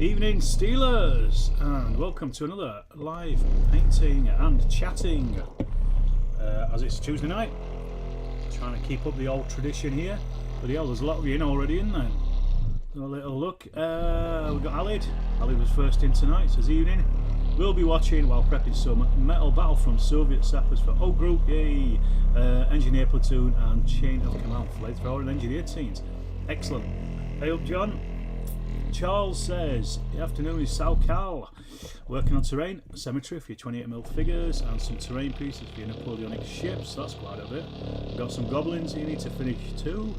Evening Steelers, and welcome to another live painting and chatting as it's Tuesday night. Trying to keep up the old tradition here. But yeah, there's a lot of you in already, isn't there? A little look. We've got Alid. Alid was first in tonight, says evening. We'll be watching while prepping some metal battle from Soviet sappers for O Group, yay! Engineer platoon and chain of command flamethrower and engineer teams. Excellent. Hey up, John. Charles says, the afternoon is Sal Cal. Working on terrain, cemetery for your 28mm figures, and some terrain pieces for your Napoleonic ships. That's quite a bit. We've got some goblins you need to finish too.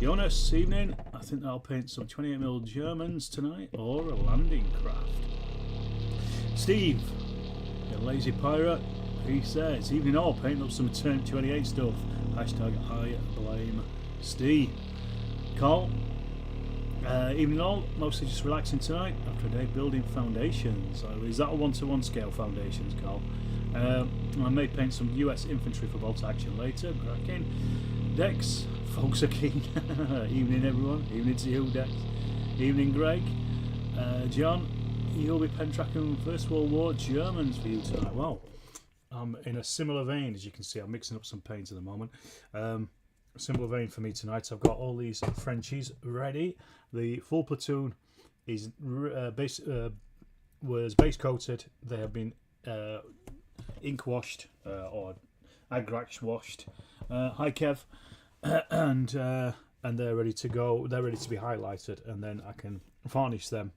Jonas, evening. I think I'll paint some 28mm Germans tonight, or a landing craft. Steve, you lazy pirate, he says, evening all, painting up some Term 28 stuff. Hashtag I blame Steve. Carl, evening all, mostly just relaxing tonight after a day building foundations. Is that a 1-to-1 scale foundations, Carl? I may paint some US infantry for bolt action later. Cracking. Dex, folks are keen. Evening everyone, evening to you, Dex. Evening Greg. John, you'll be pen tracking First World War Germans for you tonight. Well, I'm in a similar vein, as you can see. I'm mixing up some paints at the moment. Similar vein for me tonight. I've got all these Frenchies ready. The full platoon is was base coated. They have been ink washed or agrax washed. Hi Kev, and they're ready to go. They're ready to be highlighted, and then I can varnish them,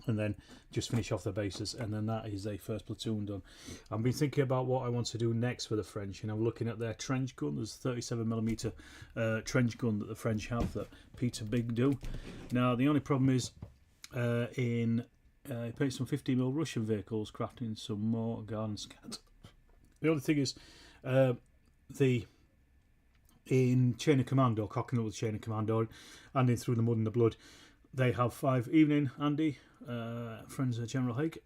and then just finish off the bases, and then that is a first platoon done. I've been thinking about what I want to do next for the French, and I'm looking at their trench gun. There's a 37mm trench gun that the French have that Peter Big do. Now the only problem is he paints some 50mm Russian vehicles, crafting some more garden scans. The only thing is in Chain of Command, or cocking up with Chain of Command, or and in Through the Mud and the Blood, they have 5. Evening, Andy, friends of General Haig.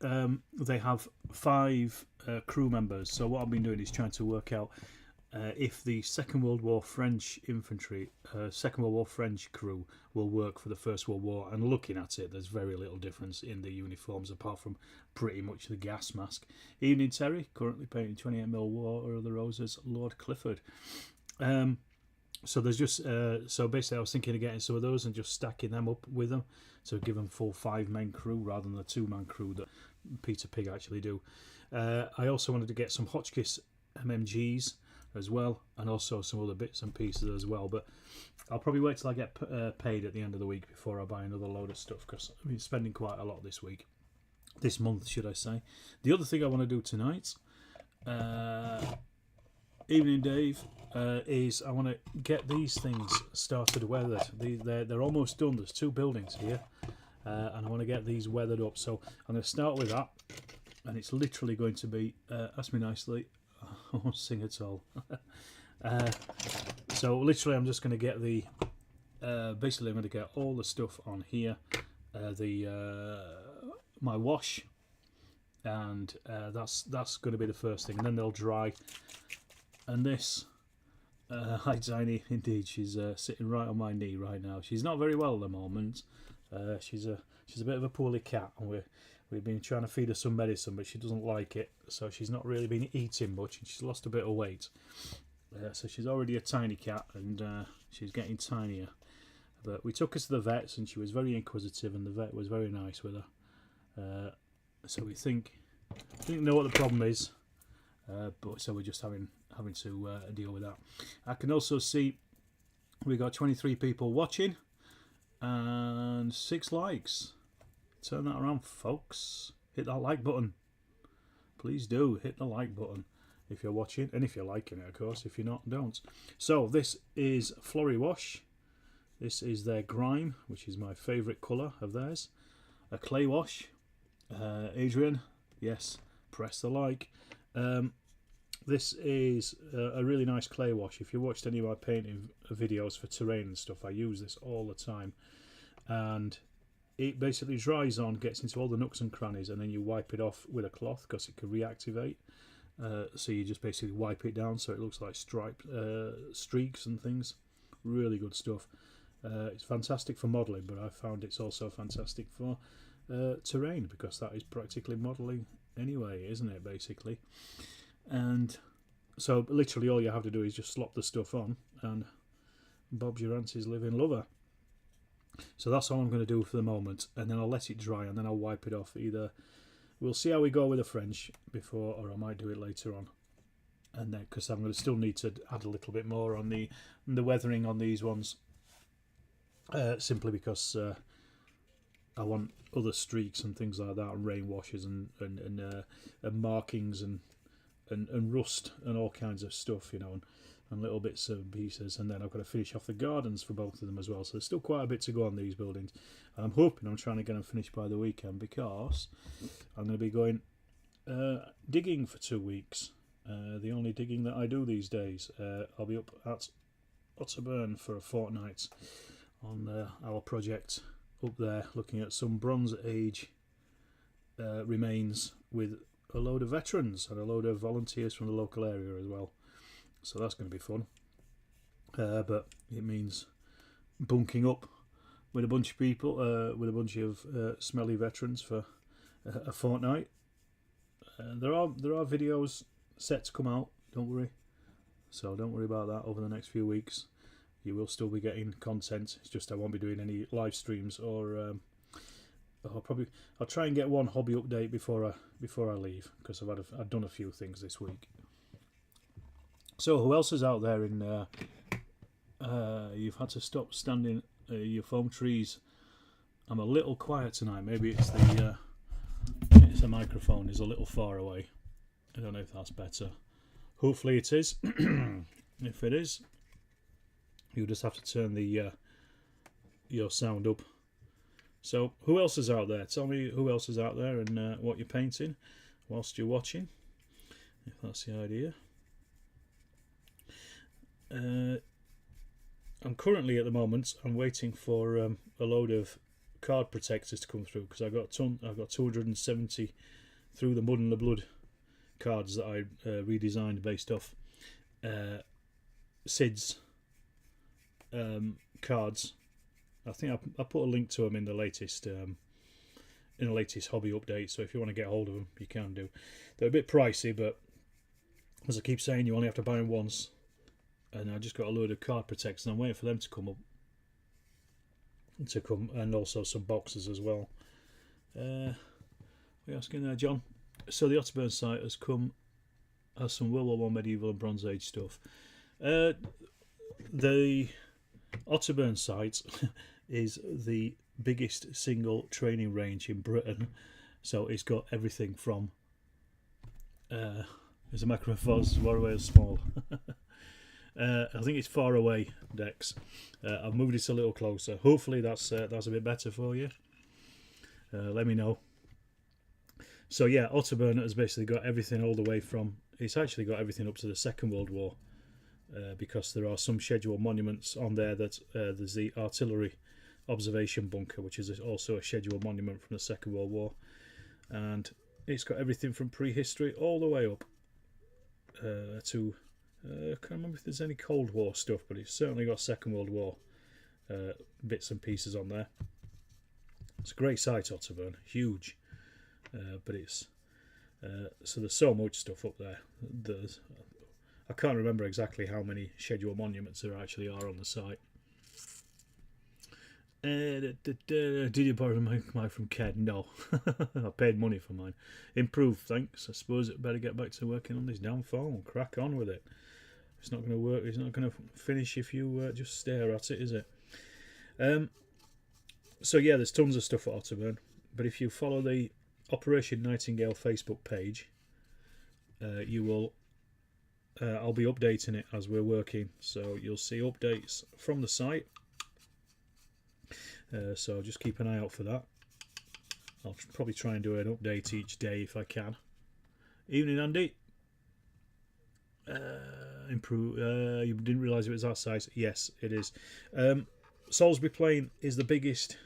They have 5 crew members. So what I've been doing is trying to work out if the Second World War French infantry, Second World War French crew will work for the First World War. And looking at it, there's very little difference in the uniforms apart from pretty much the gas mask. Evening, Terry, currently painting 28mm War of the Roses, Lord Clifford. So there's just so basically I was thinking of getting some of those and just stacking them up with them, so give them full 5-man crew rather than the 2-man crew that Peter Pig actually do. I also wanted to get some Hotchkiss MMGs as well, and also some other bits and pieces as well, but I'll probably wait till I get paid at the end of the week before I buy another load of stuff, because I've been spending quite a lot this month should I say. The other thing I want to do tonight, evening Dave, is I want to get these things started weathered. They're almost done. There's 2 buildings here, and I want to get these weathered up. So I'm going to start with that, and it's literally going to be ask me nicely. I won't sing at all. So literally I'm just going to get the basically I'm going to get all the stuff on here, my wash, and that's going to be the first thing, and then they'll dry. And this, hi Tiny, indeed, she's sitting right on my knee right now. She's not very well at the moment. She's a bit of a poorly cat, and we've been trying to feed her some medicine, but she doesn't like it, so she's not really been eating much, and she's lost a bit of weight. So she's already a tiny cat, and she's getting tinier. But we took her to the vets, and she was very inquisitive, and the vet was very nice with her. So we think know what the problem is. But so we're just having to deal with that. I can also see we got 23 people watching and 6 likes. Turn that around, folks. Hit that like button. Please do hit the like button if you're watching, and if you're liking it, of course. If you're not, don't. So this is Flurry Wash. This is their grime, which is my favourite colour of theirs. A clay wash. Adrian, yes, press the like. This is a really nice clay wash. If you watched any of my painting videos for terrain and stuff, I use this all the time, and it basically dries on, gets into all the nooks and crannies, and then you wipe it off with a cloth because it can reactivate. So you just basically wipe it down so it looks like streaks and things. Really good stuff. It's fantastic for modelling, but I found it's also fantastic for terrain, because that is practically modelling anyway, isn't it, basically? And so literally all you have to do is just slop the stuff on, and Bob's your auntie's living lover. So that's all I'm going to do for the moment, and then I'll let it dry, and then I'll wipe it off. Either we'll see how we go with the French before, or I might do it later on. And then, because I'm going to still need to add a little bit more on the weathering on these ones, simply because I want other streaks and things like that, and rain washes and markings and rust and all kinds of stuff, you know, and little bits and pieces. And then I've got to finish off the gardens for both of them as well. So there's still quite a bit to go on these buildings. And I'm hoping I'm trying to get them finished by the weekend, because I'm going to be going digging for 2 weeks. The only digging that I do these days. I'll be up at Otterburn for a fortnight on our project up there, looking at some Bronze Age remains with a load of veterans and a load of volunteers from the local area as well. So that's going to be fun. But it means bunking up with a bunch of people, with a bunch of smelly veterans for a fortnight. There are videos set to come out, don't worry. So don't worry about that over the next few weeks. You will still be getting content. It's just I won't be doing any live streams, or I'll try and get one hobby update before I leave, because I've done a few things this week. So who else is out there in you've had to stop standing your foam trees? I'm a little quiet tonight. Maybe it's the microphone is a little far away. I don't know if that's better. Hopefully it is. If it is, you just have to turn the your sound up. So who else is out there? Tell me who else is out there and what you're painting whilst you're watching, if that's the idea. I'm currently at the moment I'm waiting for a load of card protectors to come through, because I've got 270 through the mud and the blood cards that I redesigned based off Sid's cards. I think I put a link to them in the latest hobby update, so if you want to get hold of them, you can do. They're a bit pricey, but as I keep saying, you only have to buy them once. And I just got a load of card protectors, and I'm waiting for them to come, and also some boxes as well. What are you asking there, John? So the Otterburn site has some World War One, medieval and Bronze Age stuff. The Otterburn site is the biggest single training range in Britain, so it's got everything from there's a microphone far away or small. I think it's far away, Dex. I've moved it a little closer. Hopefully that's a bit better for you. Let me know. So yeah, Otterburn has basically got everything all the way from. It's actually got everything up to the Second World War, because there are some scheduled monuments on there. That there's the artillery observation bunker, which is also a scheduled monument from the Second World War, and it's got everything from prehistory all the way up to. I can't remember if there's any Cold War stuff, but it's certainly got Second World War bits and pieces on there. It's a great site, Otterburn, huge, but it's so there's so much stuff up there. I can't remember exactly how many scheduled monuments there actually are on the site. Did you borrow mine from Ken? No. I paid money for mine. Improved, thanks. I suppose it better get back to working on this damn phone and crack on with it. It's not going to work. It's not going to finish if you just stare at it, is it? So yeah, there's tons of stuff at Otterburn. But if you follow the Operation Nightingale Facebook page, you will. I'll be updating it as we're working, so you'll see updates from the site. So just keep an eye out for that. I'll probably try and do an update each day if I can. Evening, Andy. Improve. You didn't realise it was that size? Yes, it is. Salisbury Plain is the biggest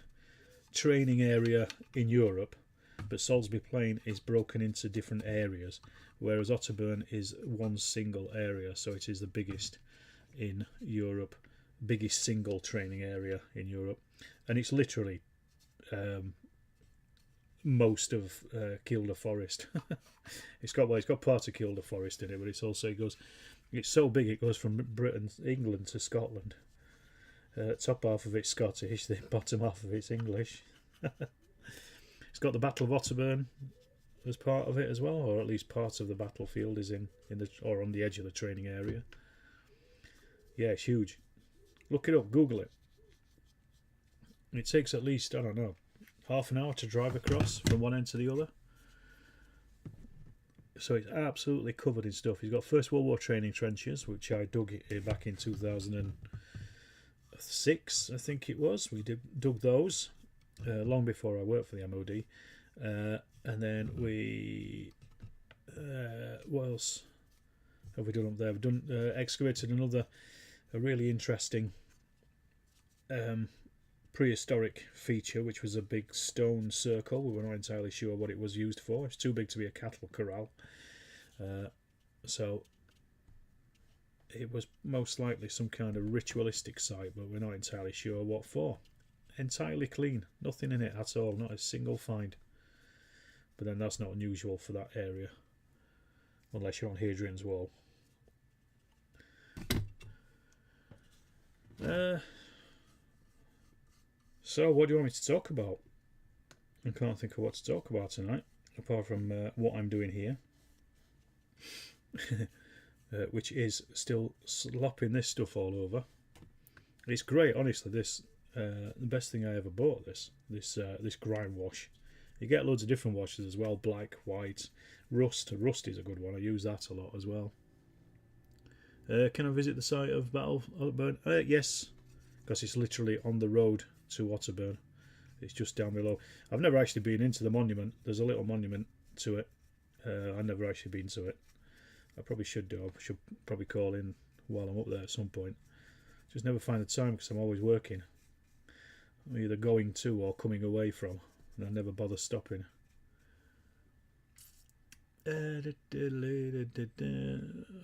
training area in Europe, but Salisbury Plain is broken into different areas, whereas Otterburn is one single area, so it is the biggest in Europe, biggest single training area in Europe, and it's literally most of Kielder Forest. It's got part of Kielder Forest in it, but it's also it's so big it goes from England to Scotland. Top half of it's Scottish, the bottom half of it's English. It's got the Battle of Otterburn as part of it as well, or at least part of the battlefield is in the or on the edge of the training area. Yeah, it's huge. Look it up, Google it. It takes at least, I don't know, half an hour to drive across from one end to the other. So it's absolutely covered in stuff. He's got First World War training trenches, which I dug back in 2006, I think it was. We dug those long before I worked for the MOD. And then what else have we done up there? We've done excavated a really interesting prehistoric feature, which was a big stone circle. We were not entirely sure what it was used for. It's too big to be a cattle corral, so it was most likely some kind of ritualistic site, but we're not entirely sure what for. Entirely clean, nothing in it at all, not a single find. But then that's not unusual for that area, unless you're on Hadrian's Wall. So what do you want me to talk about? I can't think of what to talk about tonight, apart from what I'm doing here, which is still slopping this stuff all over. It's great, honestly. This the best thing I ever bought. This grind wash. You get loads of different washes as well: black, white, rust. Rust is a good one. I use that a lot as well. Can I visit the site of Battle Otterburn? Yes, because it's literally on the road to Otterburn. It's just down below. I've never actually been into the monument. There's a little monument to it. I've never actually been to it. I probably should do. I should probably call in while I'm up there at some point. Just never find the time because I'm always working. I'm either going to or coming away from, and I never bother stopping.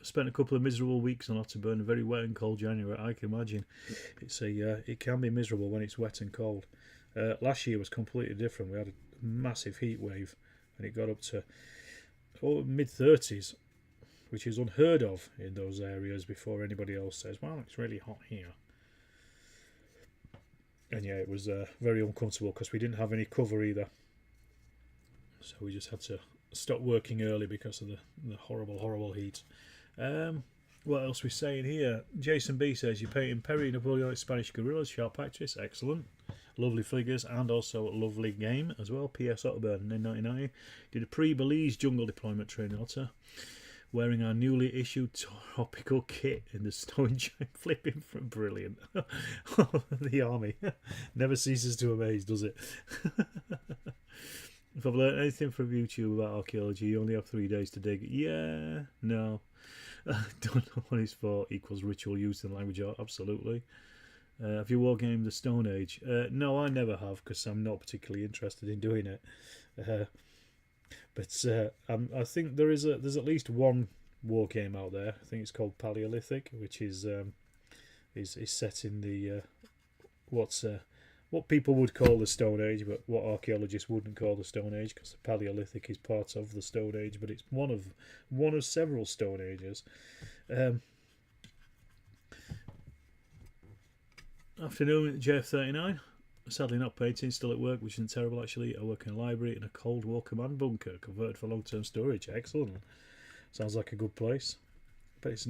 Spent a couple of miserable weeks on Otterburn. Very wet and cold January. I can imagine. It can be miserable when it's wet and cold. Last year was completely different. We had a massive heat wave, and it got up to mid-30s, which is unheard of in those areas. Before anybody else says, "Well, it's really hot here." And yeah, it was very uncomfortable because we didn't have any cover either. So we just had to stop working early because of the horrible heat. What else we saying here? Jason B says you're painting Perry Napoleonic Spanish guerrillas, sharp actress, excellent, lovely figures, and also a lovely game as well. P.S. Otterburn in 1990 did a pre-Belize jungle deployment training Otter, wearing our newly issued topical kit in the stone giant, flipping from brilliant. The army never ceases to amaze, does it? If I've learned anything from YouTube about archaeology, you only have 3 days to dig. Yeah, no. Don't know what it's for. Equals ritual used in language art. Absolutely. Have you wargamed the Stone Age? No, I never have, because I'm not particularly interested in doing it. But I think there's at least one war game out there. I think it's called Paleolithic, which is set in the what people would call the Stone Age, but what archaeologists wouldn't call the Stone Age, because the Paleolithic is part of the Stone Age, but it's one of several Stone Ages. Afternoon, JF39. Sadly not painting, still at work, which isn't terrible actually. I work in a library in a Cold War command bunker, converted for long-term storage. Excellent. Sounds like a good place. But it's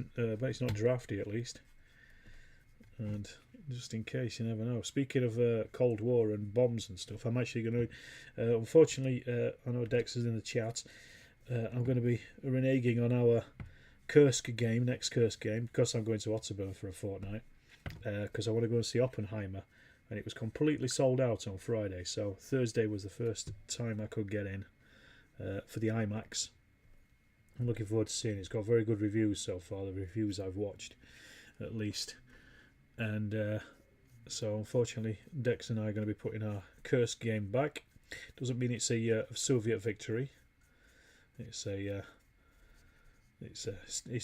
not drafty at least. And just in case, you never know. Speaking of Cold War and bombs and stuff, I'm actually going to, unfortunately, I know Dex is in the chat. I'm going to be reneging on our Kursk game, next Kursk game, because I'm going to Otterburn for a fortnight. Because I want to go and see Oppenheimer. And it was completely sold out on Friday, so Thursday was the first time I could get in for the IMAX. I'm looking forward to seeing it. It's got very good reviews so far, the reviews I've watched, at least. And so, unfortunately, Dex and I are going to be putting our Kursk game back. Doesn't mean it's a Soviet victory. It's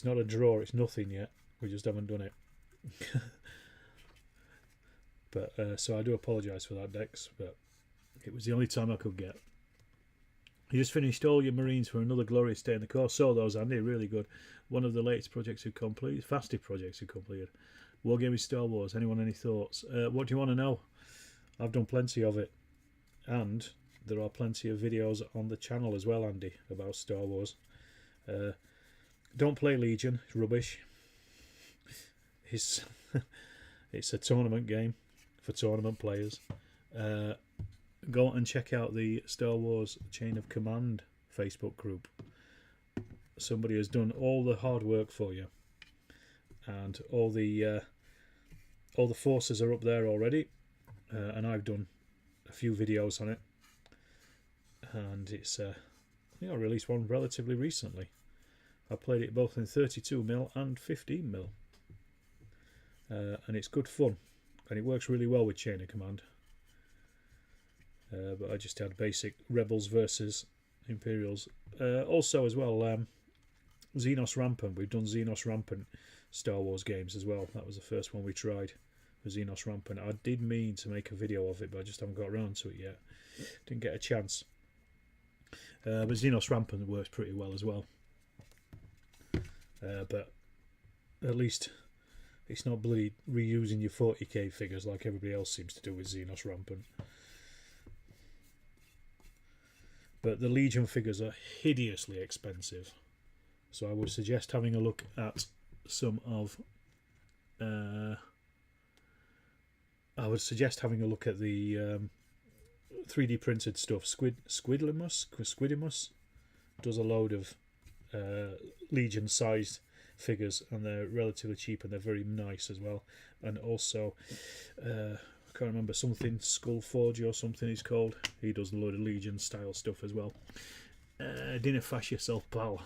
not a draw. It's nothing yet. We just haven't done it. But so I do apologise for that, Dex. But it was the only time I could get. You just finished all your Marines for another glorious day in the course. Saw those, Andy, really good. One of the latest projects you completed, fastest projects you completed. Wargaming Star Wars. Anyone any thoughts? What do you want to know? I've done plenty of it, and there are plenty of videos on the channel as well, Andy, about Star Wars. Don't play Legion. It's rubbish. It's it's a tournament game for tournament players. Go and check out the Star Wars Chain of Command Facebook group. Somebody has done all the hard work for you, and all the forces are up there already, and I've done a few videos on it, and it's I think I released one relatively recently. I played it both in 32mm and 15mm, and it's good fun, and it works really well with Chain of Command. But I just had basic Rebels versus Imperials. Also as well, Xenos Rampant. We've done Xenos Rampant Star Wars games as well. That was the first one we tried, was Xenos Rampant. I did mean to make a video of it, but I just haven't got around to it yet. Didn't get a chance. But Xenos Rampant works pretty well as well. But at least it's not bloody reusing your 40k figures like everybody else seems to do with Xenos Rampant. But the Legion figures are hideously expensive, so I would suggest having a look at some of. I would suggest having a look at the 3D printed stuff. Squidimus does a load of Legion sized figures, and they're relatively cheap and they're very nice as well. And also, I can't remember, something Skullforge or something he's called. He does a load of Legion style stuff as well. Dinner fash yourself, pal.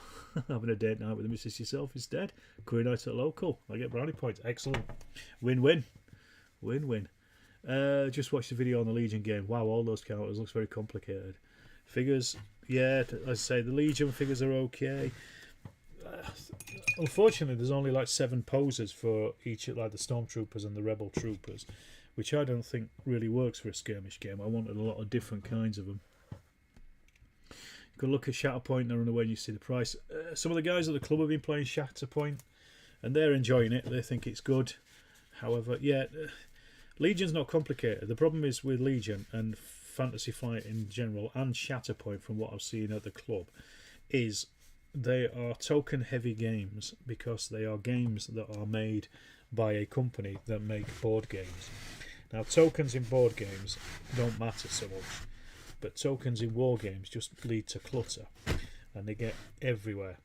Having a date night with the missus yourself instead. Curry night at the local. I get brownie points. Excellent. Win-win. Win-win. Just watched the video on the Legion game. Wow, all those counters. Looks very complicated. Figures, yeah, as I say, the Legion figures are okay. Unfortunately, there's only like 7 poses for each, like the Stormtroopers and the Rebel Troopers, which I don't think really works for a skirmish game. I wanted a lot of different kinds of them. You could look at Shatterpoint there on the way and you see the price. Some of the guys at the club have been playing Shatterpoint, and they're enjoying it. They think it's good. However, yeah, Legion's not complicated. The problem is with Legion and Fantasy Flight in general, and Shatterpoint from what I've seen at the club, is they are token heavy games because they are games that are made by a company that make board games. Now, tokens in board games don't matter so much, but tokens in war games just lead to clutter, and they get everywhere.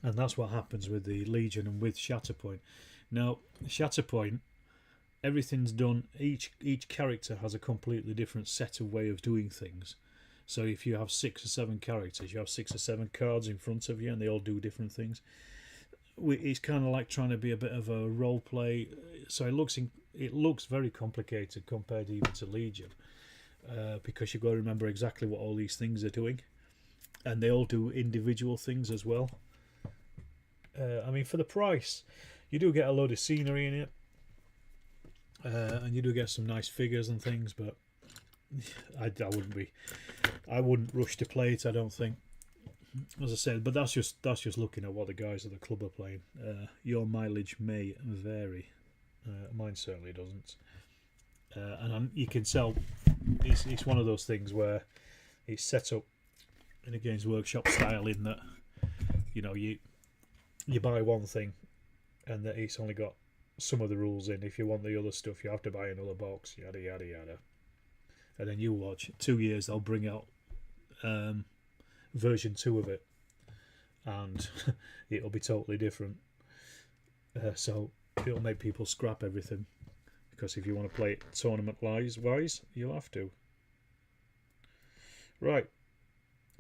And that's what happens with the Legion and with Shatterpoint. Now, Shatterpoint, everything's done, each character has a completely different set of way of doing things. So if you have 6 or 7 characters, you have 6 or 7 cards in front of you, and they all do different things. It's kind of like trying to be a bit of a role play. So it looks very complicated compared even to Legion, because you've got to remember exactly what all these things are doing, and they all do individual things as well. I mean, for the price, you do get a load of scenery in it, and you do get some nice figures and things, but I wouldn't rush to play it, I don't think. As I said, but that's just looking at what the guys at the club are playing. Your mileage may vary. Mine certainly doesn't. And you can tell it's one of those things where it's set up in a Games Workshop style, in that, you know, you buy one thing and that it's only got some of the rules in. If you want the other stuff, you have to buy another box, yada yada yada. And then you watch 2 years, they'll bring out version 2 of it, and it'll be totally different. So it'll make people scrap everything, because if you want to play it tournament wise, you'll have to. Right.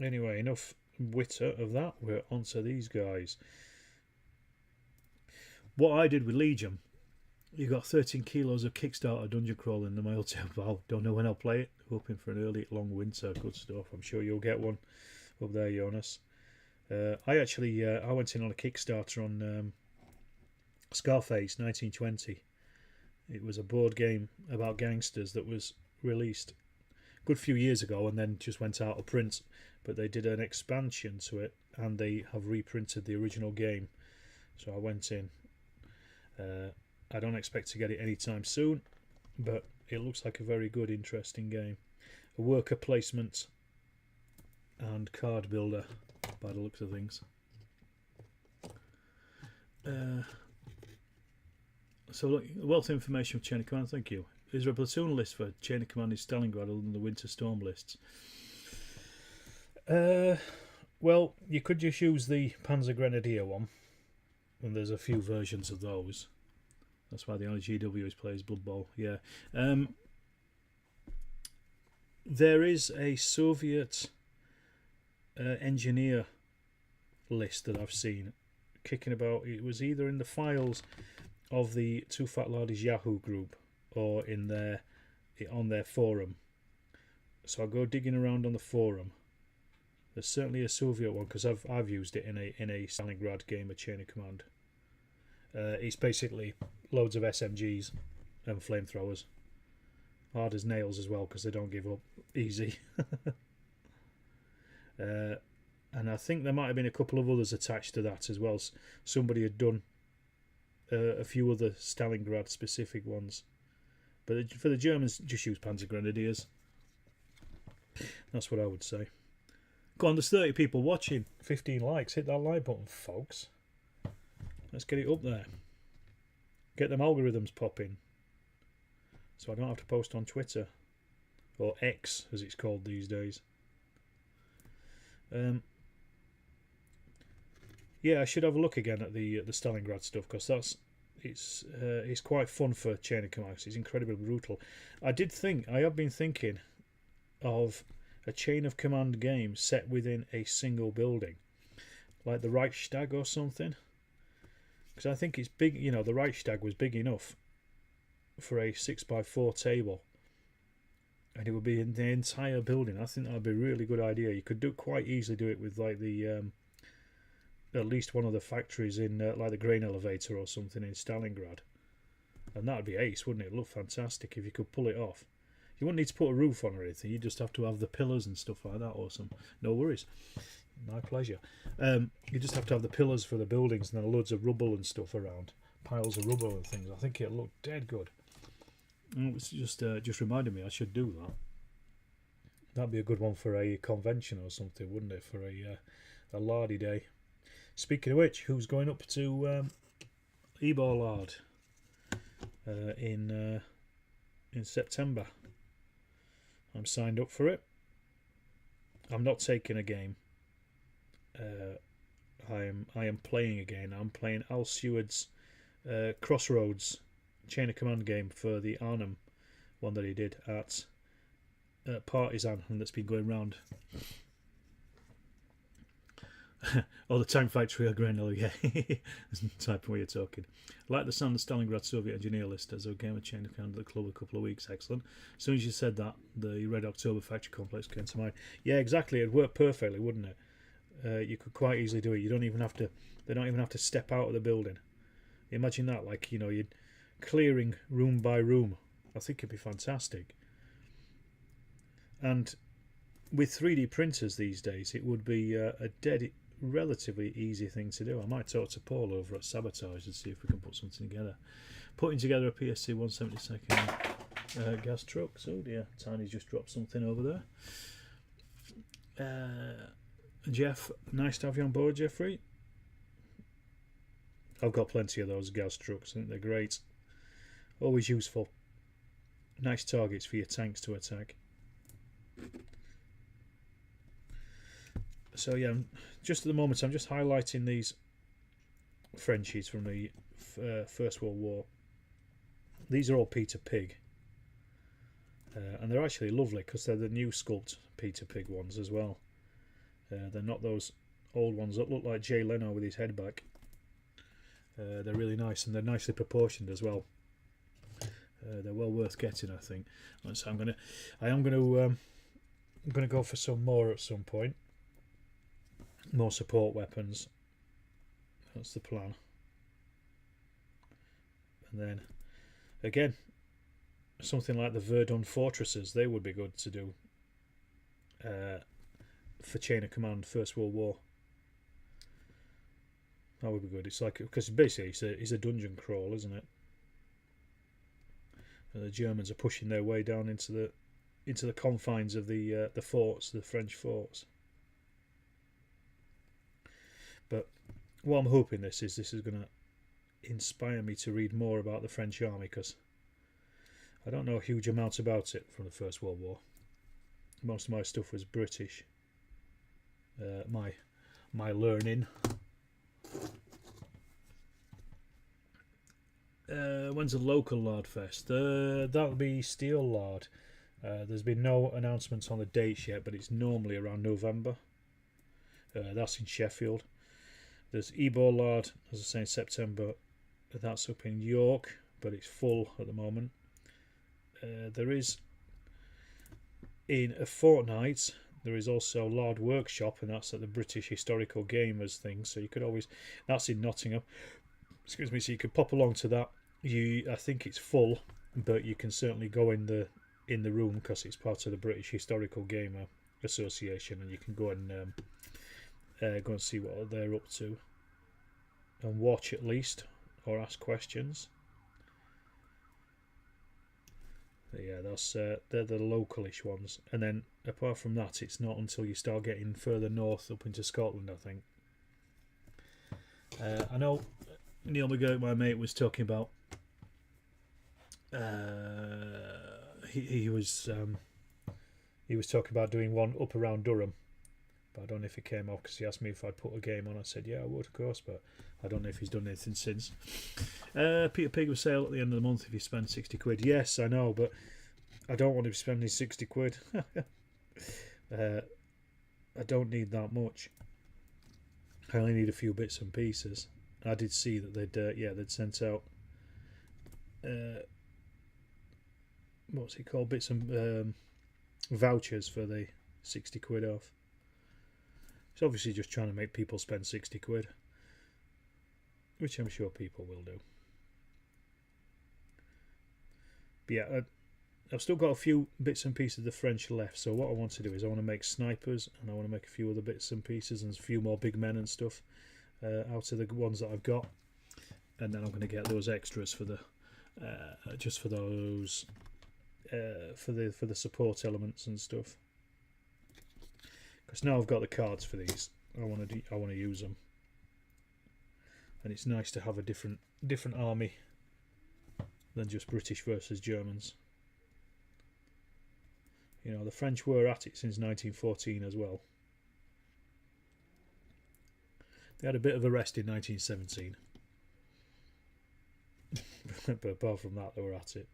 Anyway, enough witter of that. We're on to these guys. What I did with Legion, you got 13 kilos of Kickstarter dungeon crawl in the mail too. Well, don't know when I'll play it. Hoping for an early long winter. Good stuff. I'm sure you'll get one up there, Jonas. I went in on a Kickstarter on Scarface 1920. It was a board game about gangsters that was released good few years ago, and then just went out of print. But they did an expansion to it, and they have reprinted the original game. So I went in. I don't expect to get it anytime soon, but it looks like a very good, interesting game. A worker placement and card builder, by the looks of things. So look, wealth of information for Chain of Command, thank you. Is there a platoon list for Chain of Command in Stalingrad other than the Winter Storm lists? Well, you could just use the Panzer Grenadier one, and there's a few versions of those. That's why the only GW is plays Blood Bowl. Yeah. There is a Soviet engineer list that I've seen kicking about. It was either in the files of the Too Fat Lardies Yahoo group or on their forum. So I'll go digging around on the forum. There's certainly a Soviet one because I've used it in a Stalingrad game of Chain of Command. It's basically loads of SMGs and flamethrowers, hard as nails as well because they don't give up easy. And I think there might have been a couple of others attached to that as well. Somebody had done a few other Stalingrad specific ones, but for the Germans, just use Panzer Grenadiers. That's what I would say. Go on, there's 30 people watching, 15 likes. Hit that like button, folks. Let's get it up there. Get them algorithms popping, so I don't have to post on Twitter, or X as it's called these days. Yeah, I should have a look again at the Stalingrad stuff because it's quite fun for Chain of Command. It's incredibly brutal. I have been thinking of a Chain of Command game set within a single building, like the Reichstag or something. Because I think it's big. You know, the Reichstag was big enough for a 6x4 table, and it would be in the entire building. I think that would be a really good idea. You could quite easily do it with like the at least one of the factories in like the grain elevator or something in Stalingrad, and that would be ace, wouldn't it? It'd look fantastic if you could pull it off. You wouldn't need to put a roof on or anything. You just have to have the pillars and stuff like that. Awesome. No worries. My pleasure. You just have to have the pillars for the buildings and then loads of rubble and stuff around. Piles of rubble and things. I think it'll look dead good. It's just reminded me I should do that. That'd be a good one for a convention or something, wouldn't it? For a lardy day. Speaking of which, who's going up to Ebor Lard in September? I'm signed up for it. I'm not taking a game. I am playing again. I'm playing Al Seward's Crossroads Chain of Command game for the Arnhem one that he did at Partisan, and that's been going round. Oh, the tank factory at Grenell, yeah. Type of way you're talking. Like the sound of Stalingrad Soviet engineer list as a game of Chain of Command at the club a couple of weeks. Excellent. As soon as you said that, the Red October factory complex came to mind. Yeah, exactly. It'd work perfectly, wouldn't it? You could quite easily do it. You don't even have to. They don't even have to step out of the building. Imagine that, like, you know, you're clearing room by room. I think it'd be fantastic. And with 3D printers these days, it would be a relatively easy thing to do. I might talk to Paul over at Sabotage and see if we can put something together. Putting together a PSC 172nd gas truck. Oh dear, Tiny's just dropped something over there. Jeff, nice to have you on board, Jeffrey. I've got plenty of those gas trucks. I think they're great. Always useful. Nice targets for your tanks to attack. So yeah, just at the moment I'm just highlighting these Frenchies from the First World War. These are all Peter Pig. And they're actually lovely because they're the new sculpt Peter Pig ones as well. They're not those old ones that look like Jay Leno with his head back. They're really nice, and they're nicely proportioned as well. They're well worth getting, I think. So I am gonna go for some more at some point. More support weapons. That's the plan. And then again, something like the Verdun fortresses. They would be good to do for chain of command First World War. That would be good. It's like, because basically it's a dungeon crawl, isn't it? And the Germans are pushing their way down into the confines of the forts, the French forts. But what I'm hoping this is going to inspire me to read more about the French army, because I don't know a huge amount about it from the First World War. Most of my stuff was British. My learning. When's the local Lard Fest? That'll be Steel Lard. There's been no announcements on the dates yet, but it's normally around November. That's in Sheffield. There's Ebor Lard, as I say, in September. That's up in York, but it's full at the moment. There is, in a fortnight, there is also Lard Workshop, and that's at the British Historical Gamers thing. So you could always, that's in Nottingham. Excuse me. So you could pop along to that. I think it's full, but you can certainly go in the room because it's part of the British Historical Gamer Association, and you can go and see what they're up to, and watch at least, or ask questions. But yeah, they're the localish ones, and then apart from that, it's not until you start getting further north up into Scotland, I think. I know Neil McGurk, my mate, was talking about. He was talking about doing one up around Durham, but I don't know if it came off because he asked me if I'd put a game on. I said yeah, I would, of course, but I don't know if he's done anything since. Peter Pig was sale at the end of the month if you spend 60 quid. Yes, I know, but I don't want to be spending 60 quid. I don't need that much. I only need a few bits and pieces. I did see that they'd sent out what's it called, bits and vouchers for the 60 quid off. It's obviously just trying to make people spend 60 quid, which I'm sure people will do. But yeah, I've still got a few bits and pieces of the French left, so what I want to do is I want to make snipers, and I want to make a few other bits and pieces and a few more big men and stuff out of the ones that I've got, and then I'm going to get those extras for the just for those for the support elements and stuff, because now I've got the cards for these. I want to use them, and it's nice to have a different army than just British versus Germans. You know, the French were at it since 1914 as well. They had a bit of a rest in 1917. But apart from that, they were at it.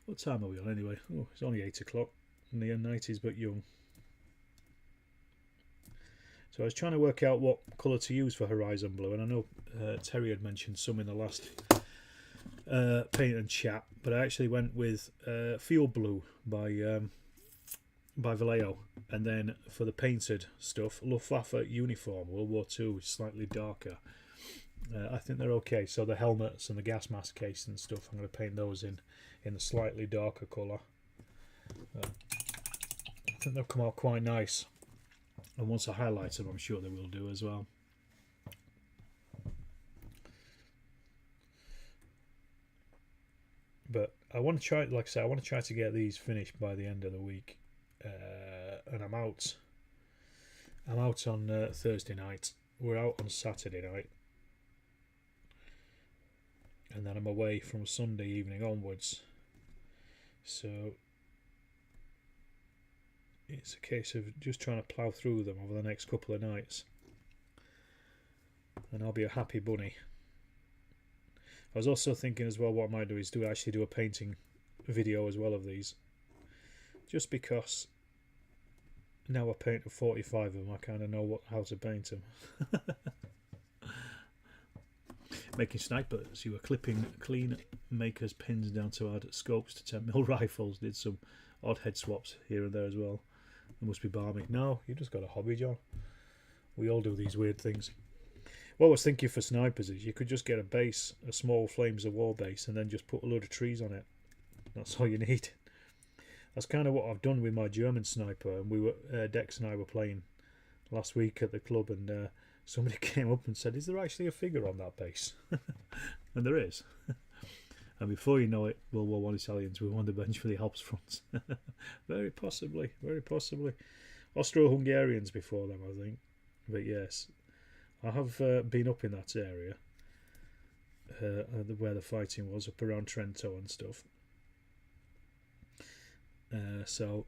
What time are we on anyway? Oh, it's only 8 o'clock. And the N90's but young. So I was trying to work out what colour to use for Horizon Blue, and I know Terry had mentioned some in the last paint and chat, but I actually went with Field Blue by Vallejo, and then for the painted stuff, Luftwaffe Uniform World War II, slightly darker. I think they're okay. So the helmets and the gas mask case and stuff, I'm going to paint those in a slightly darker colour. I think they'll come out quite nice, and once I highlight them, I'm sure they will do as well. But I want to try, like I say, I want to try to get these finished by the end of the week. And I'm out on Thursday night. We're out on Saturday night, and then I'm away from Sunday evening onwards. So it's a case of just trying to plough through them over the next couple of nights, and I'll be a happy bunny. I was also thinking as well, what I might do is actually do a painting video as well of these, just because now I painted 45 of them, I kind of know how to paint them. Making snipers, you were clipping clean makers pins down to add scopes to 10mm rifles, did some odd head swaps here and there as well. It must be balmy. No, you just got a hobby, John. We all do these weird things. What I was thinking for snipers is you could just get a base, a small Flames of War base, and then just put a load of trees on it, That's all you need. That's kind of what I've done with my German sniper. And we were Dex and I were playing last week at the club, and somebody came up and said, "Is there actually a figure on that base?" And there is. And before you know it, World War One Italians were on the bench for the Alps front. Very possibly, very possibly. Austro-Hungarians before them, I think. But yes, I have been up in that area where the fighting was, up around Trento and stuff. So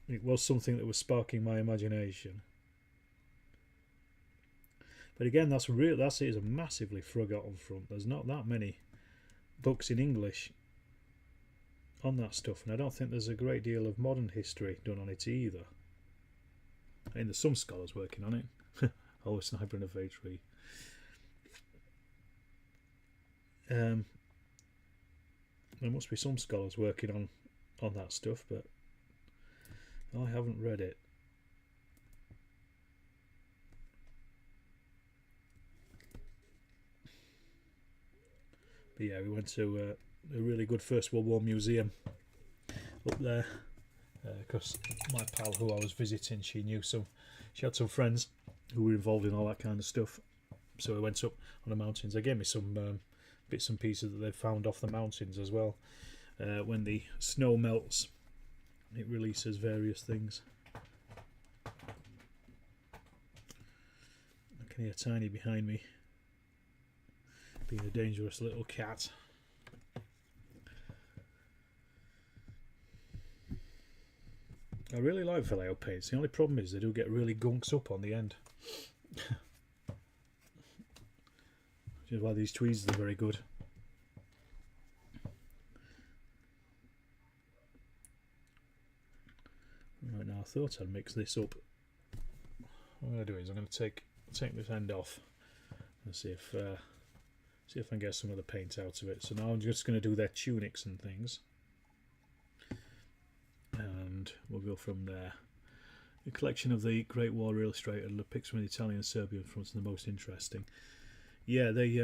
it was something that was sparking my imagination. But again, that's it is a massively forgotten front. There's not that many books in English on that stuff, and I don't think there's a great deal of modern history done on it either. And there's some scholars working on it. Oh, Sniper and a Victory. There must be some scholars working on that stuff, but I haven't read it. But yeah, we went to a really good First World War museum up there, because my pal who I was visiting, she had some friends who were involved in all that kind of stuff. So we went up on the mountains. They gave me some bits and pieces that they found off the mountains as well. When the snow melts, it releases various things. I can hear Tiny behind me, being a dangerous little cat. I really like Vallejo paints. The only problem is they do get really gunks up on the end. Which is why these tweezers are very good. Right, now I thought I'd mix this up. What I'm going to do is I'm going to take this end off and see if I can get some of the paint out of it. So now I'm just going to do their tunics and things, and we'll go from there. A collection of the Great War illustrated depicts from the Italian and Serbian fronts the most interesting. Yeah, they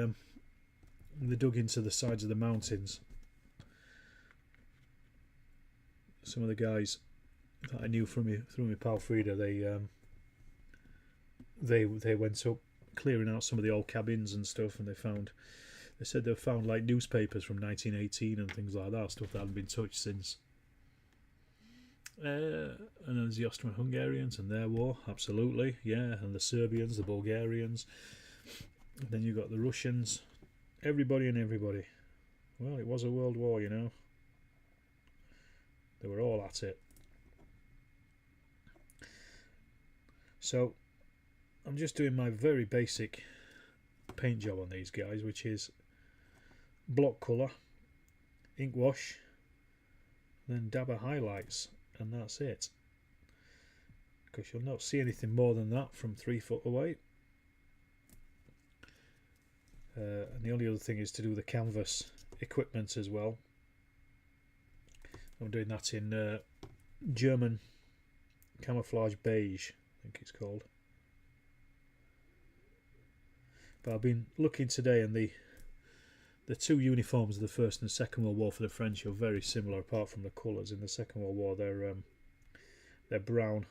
dug into the sides of the mountains. Some of the guys that I knew through my pal Frida, they went up clearing out some of the old cabins and stuff, and they said they found like newspapers from 1918 and things like that, stuff that hadn't been touched since. And then there's the Austro-Hungarians and their war, absolutely, yeah, and the Serbians, the Bulgarians, and then you got the Russians, everybody and everybody. Well, it was a world war, you know. They were all at it. So I'm just doing my very basic paint job on these guys, which is block colour, ink wash, then dab of highlights, and that's it. Because you'll not see anything more than that from 3 foot away. And the only other thing is to do the canvas equipment as well. I'm doing that in German camouflage beige, I think it's called. But I've been looking today, and the two uniforms of the First and Second World War for the French are very similar, apart from the colours. In the Second World War, they're brown,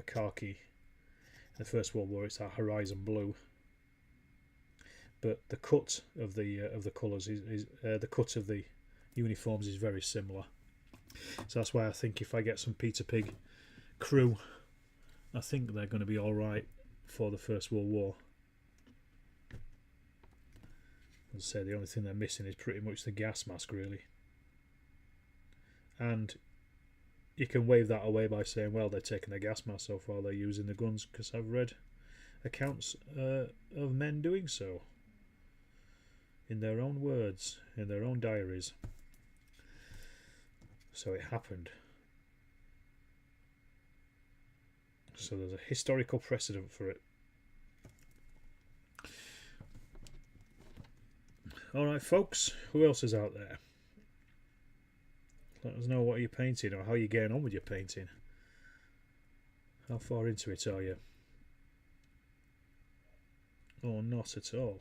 khaki. In the First World War, it's that horizon blue. But the cut of the colours is the cut of the uniforms is very similar. So that's why I think if I get some Peter Pig crew, I think they're going to be all right for the First World War. As I say, the only thing they're missing is pretty much the gas mask, really. And you can wave that away by saying, well, they're taking the gas mask off while they're using the guns, because I've read accounts of men doing so. In their own words, in their own diaries. So it happened. So there's a historical precedent for it. Alright folks, who else is out there? Let us know what you're painting, or how you're getting on with your painting. How far into it are you? Or not at all?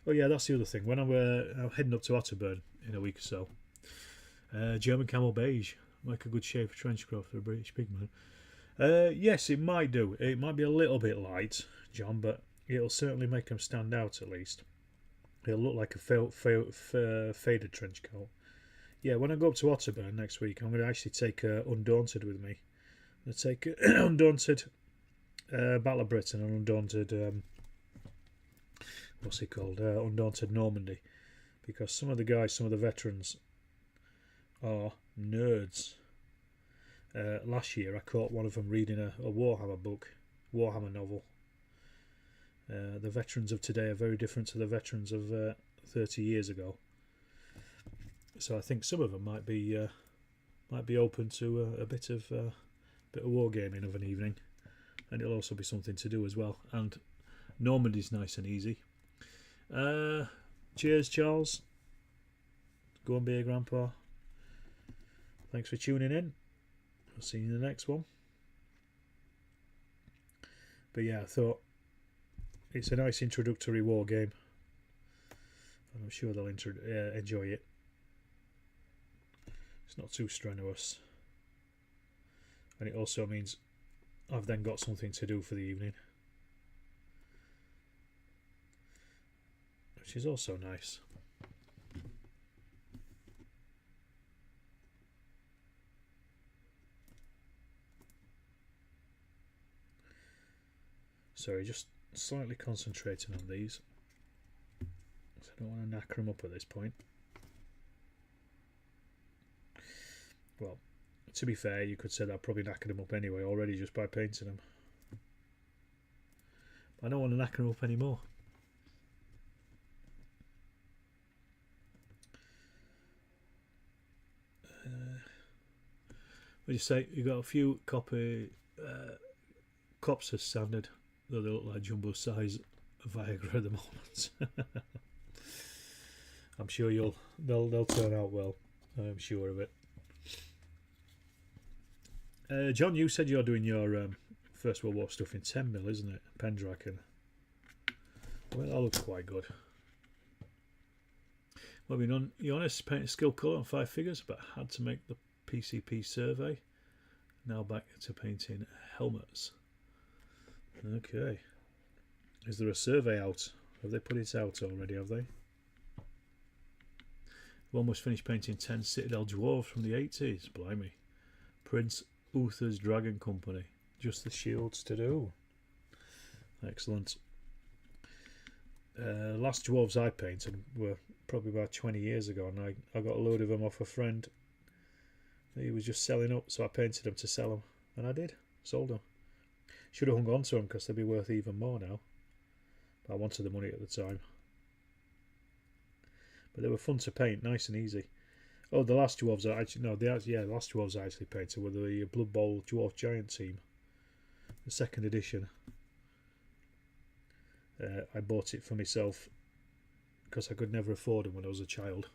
Oh yeah, that's the other thing. When I'm heading up to Otterburn in a week or so, German camel beige, make a good shade for trench coat for a British pigman. Yes, it might do. It might be a little bit light, John, but it'll certainly make them stand out at least. It'll look like a faded trench coat. Yeah, when I go up to Otterburn next week, I'm going to actually take Undaunted with me. I'm going to take Undaunted, Battle of Britain, and Undaunted, what's it called? Undaunted Normandy. Because some of the guys, some of the veterans, are nerds. Last year I caught one of them reading a Warhammer book, Warhammer novel. The veterans of today are very different to the veterans of 30 years ago. So I think some of them might be open to a bit of wargaming of an evening, and it'll also be something to do as well. And Normandy's nice and easy. Cheers, Charles. Go and be a grandpa. Thanks for tuning in. I'll see you in the next one. But yeah, I thought it's a nice introductory war game, and I'm sure they'll enjoy it. It's not too strenuous, and it also means I've then got something to do for the evening, which is also nice. Sorry, just slightly concentrating on these, so I don't want to knacker them up at this point. Well, to be fair, you could say that I probably knackered them up anyway already just by painting them. But I don't want to knacker them up anymore. What do you say? You got a few cops as standard, though they look like jumbo size Viagra at the moment. I'm sure they'll turn out well. I'm sure of it. John, you said you're doing your First World War stuff in 10mm, isn't it? Pendragon. Well, that looks quite good. Well, being on, you honest, painted skill colour on 5 figures, but had to make the PCP survey. Now back to painting helmets. Okay. Is there a survey out? Have they put it out already, have they? We almost finished painting 10 Citadel Dwarves from the 80s. Blimey. Prince Uther's Dragon Company. Just the shields to do. Excellent. Last dwarves I painted were probably about 20 years ago, and I got a load of them off a friend. He was just selling up, so I painted them to sell them, and I did. Sold them. Should have hung on to them because they'd be worth even more now. But I wanted the money at the time. But they were fun to paint, nice and easy. Oh, the last dwarves I actually the last dwarves I actually painted were the Blood Bowl Dwarf Giant team, the 2nd edition. I bought it for myself because I could never afford them when I was a child.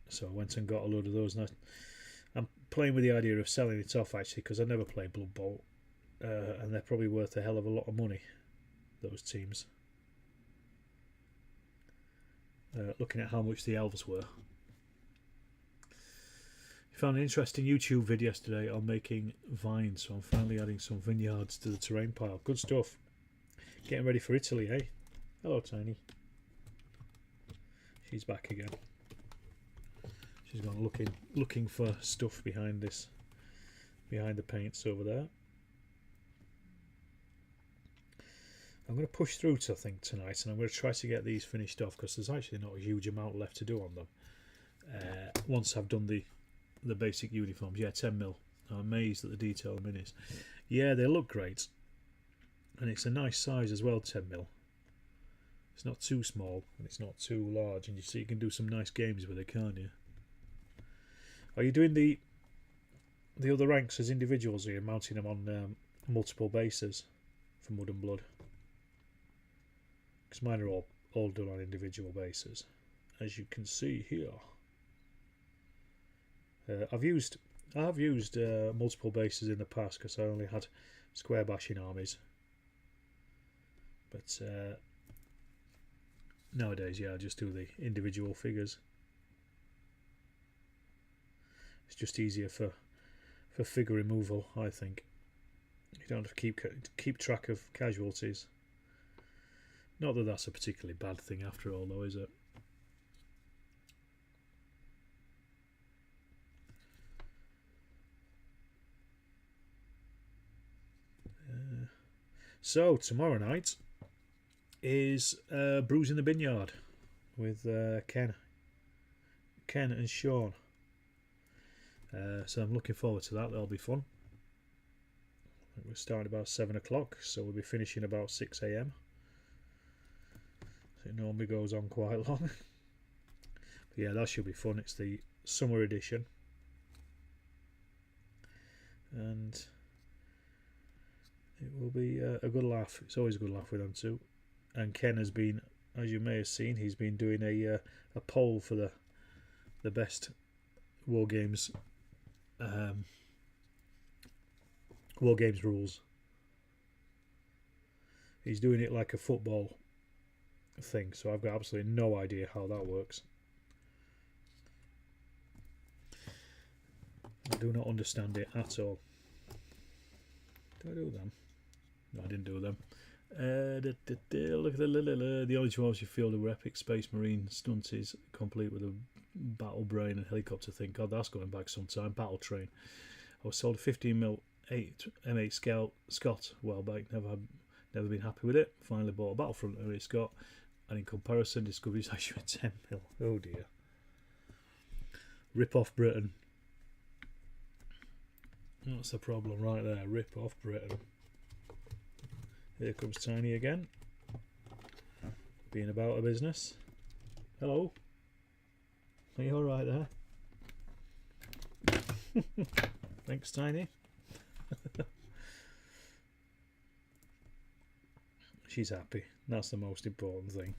So I went and got a load of those. And I'm playing with the idea of selling it off actually, because I never played Blood Bowl, and they're probably worth a hell of a lot of money, those teams. Looking at how much the elves were. I found an interesting YouTube video yesterday on making vines, so I'm finally adding some vineyards to the terrain pile. Good stuff. Getting ready for Italy, hey? Hello, Tiny. She's back again. She's gone looking for stuff behind the paints over there. I'm going to push through to, I think, tonight, and I'm going to try to get these finished off because there's actually not a huge amount left to do on them. Once I've done the basic uniforms, yeah, 10mm. I'm amazed at the detail of minis. Yeah, they look great, and it's a nice size as well, 10mm. It's not too small and it's not too large, and you can do some nice games with it, can't you? Are you doing the other ranks as individuals, or are you mounting them on multiple bases for Mud and Blood? Because mine are all done on individual bases, as you can see here. I've used multiple bases in the past because I only had square bashing armies, but Nowadays, yeah, I just do the individual figures. It's just easier for figure removal, I think. You don't have to keep track of casualties. Not that that's a particularly bad thing after all, though, is it? So tomorrow night is Brews in the Vineyard with Ken and Sean. So I'm looking forward to that. That'll be fun. We're starting about 7 o'clock, so we'll be finishing about 6 AM. So it normally goes on quite long. But yeah, that should be fun. It's the summer edition. And it will be a good laugh. It's always a good laugh with them too. And Ken has been, as you may have seen, he's been doing a poll for the best Wargames rules. He's doing it like a football thing, so I've got absolutely no idea how that works. I do not understand it at all. Did I do them? No, I didn't do them. Look at the only two you feel were epic Space Marine stunties, complete with a battle brain and helicopter thing. God, that's going back some time. Battle train. I was sold a 15mm M8 Scout Scott a while back. Never been happy with it. Finally bought a Battlefront M8 Scott, and in comparison, discovered it's actually a 10mm. Oh dear. Rip off Britain. That's the problem right there. Rip off Britain. Here comes Tiny again, being about a business. Hello. Are you alright there? Thanks, Tiny. She's happy. That's the most important thing.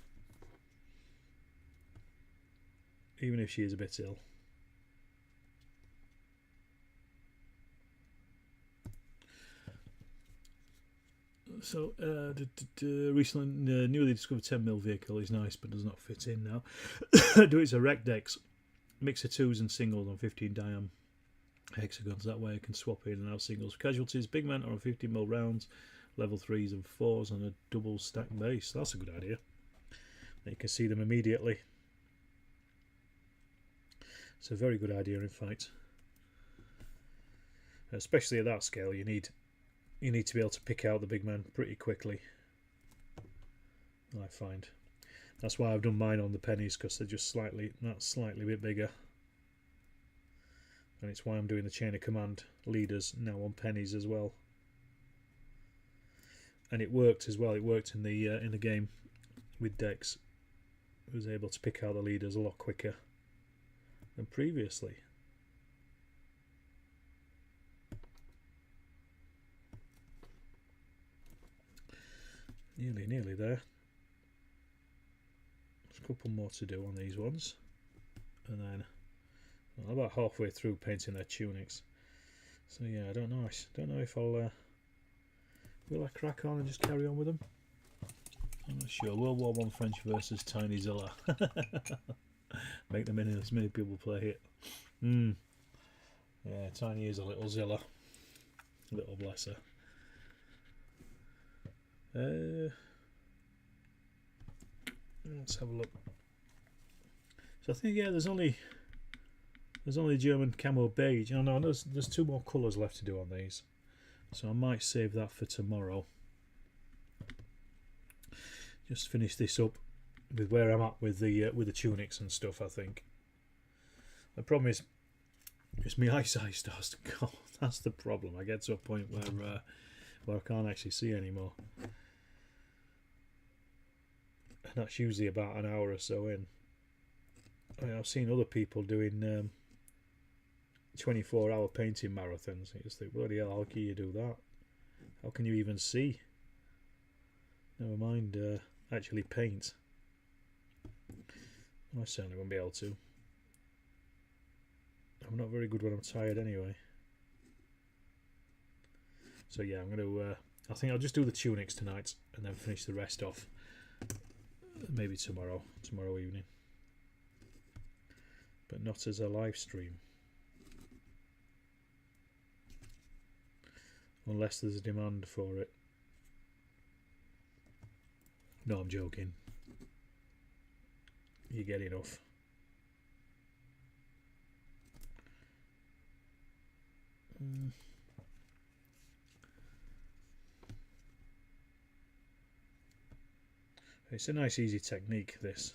Even if she is a bit ill. So, recently newly discovered 10mm vehicle is nice, but does not fit in now. Do it's a rec decks, mix of twos and singles on 15 diam hexagons. That way I can swap in and out singles for casualties. Big men are on 15mm rounds, level 3s and 4s on a double stack base. That's a good idea. You can see them immediately. It's a very good idea in fact. Especially at that scale, you need to be able to pick out the big man pretty quickly, I find. That's why I've done mine on the pennies, because they're just slightly a bit bigger. And it's why I'm doing the chain of command leaders now on pennies as well. And it worked as well. It worked in the game with decks. I was able to pick out the leaders a lot quicker than previously. Nearly there. There's a couple more to do on these ones, and then I'm about halfway through painting their tunics. So yeah, I don't know if I'll will I crack on and just carry on with them. I'm not sure. World War I French versus Tiny Zilla. Make them in as many people play it. Yeah, Tiny is a little Zilla. Little bless her. Let's have a look. So I think there's only German camo beige. Oh no, there's two more colours left to do on these, so I might save that for tomorrow. Just finish this up with where I'm at with the tunics and stuff. I think the problem is my eyesight starts to go. That's the problem. I get to a point where I can't actually see anymore. And that's usually about an hour or so in. I've seen other people doing 24-hour painting marathons. You just think, bloody hell, how can you do that? How can you even see? Never mind actually paint. I certainly won't be able to. I'm not very good when I'm tired anyway. So yeah, I'm going to... I think I'll just do the tunics tonight and then finish the rest off maybe tomorrow evening, but not as a live stream, unless there's a demand for it. No, I'm joking. You get enough. It's a nice easy technique, this,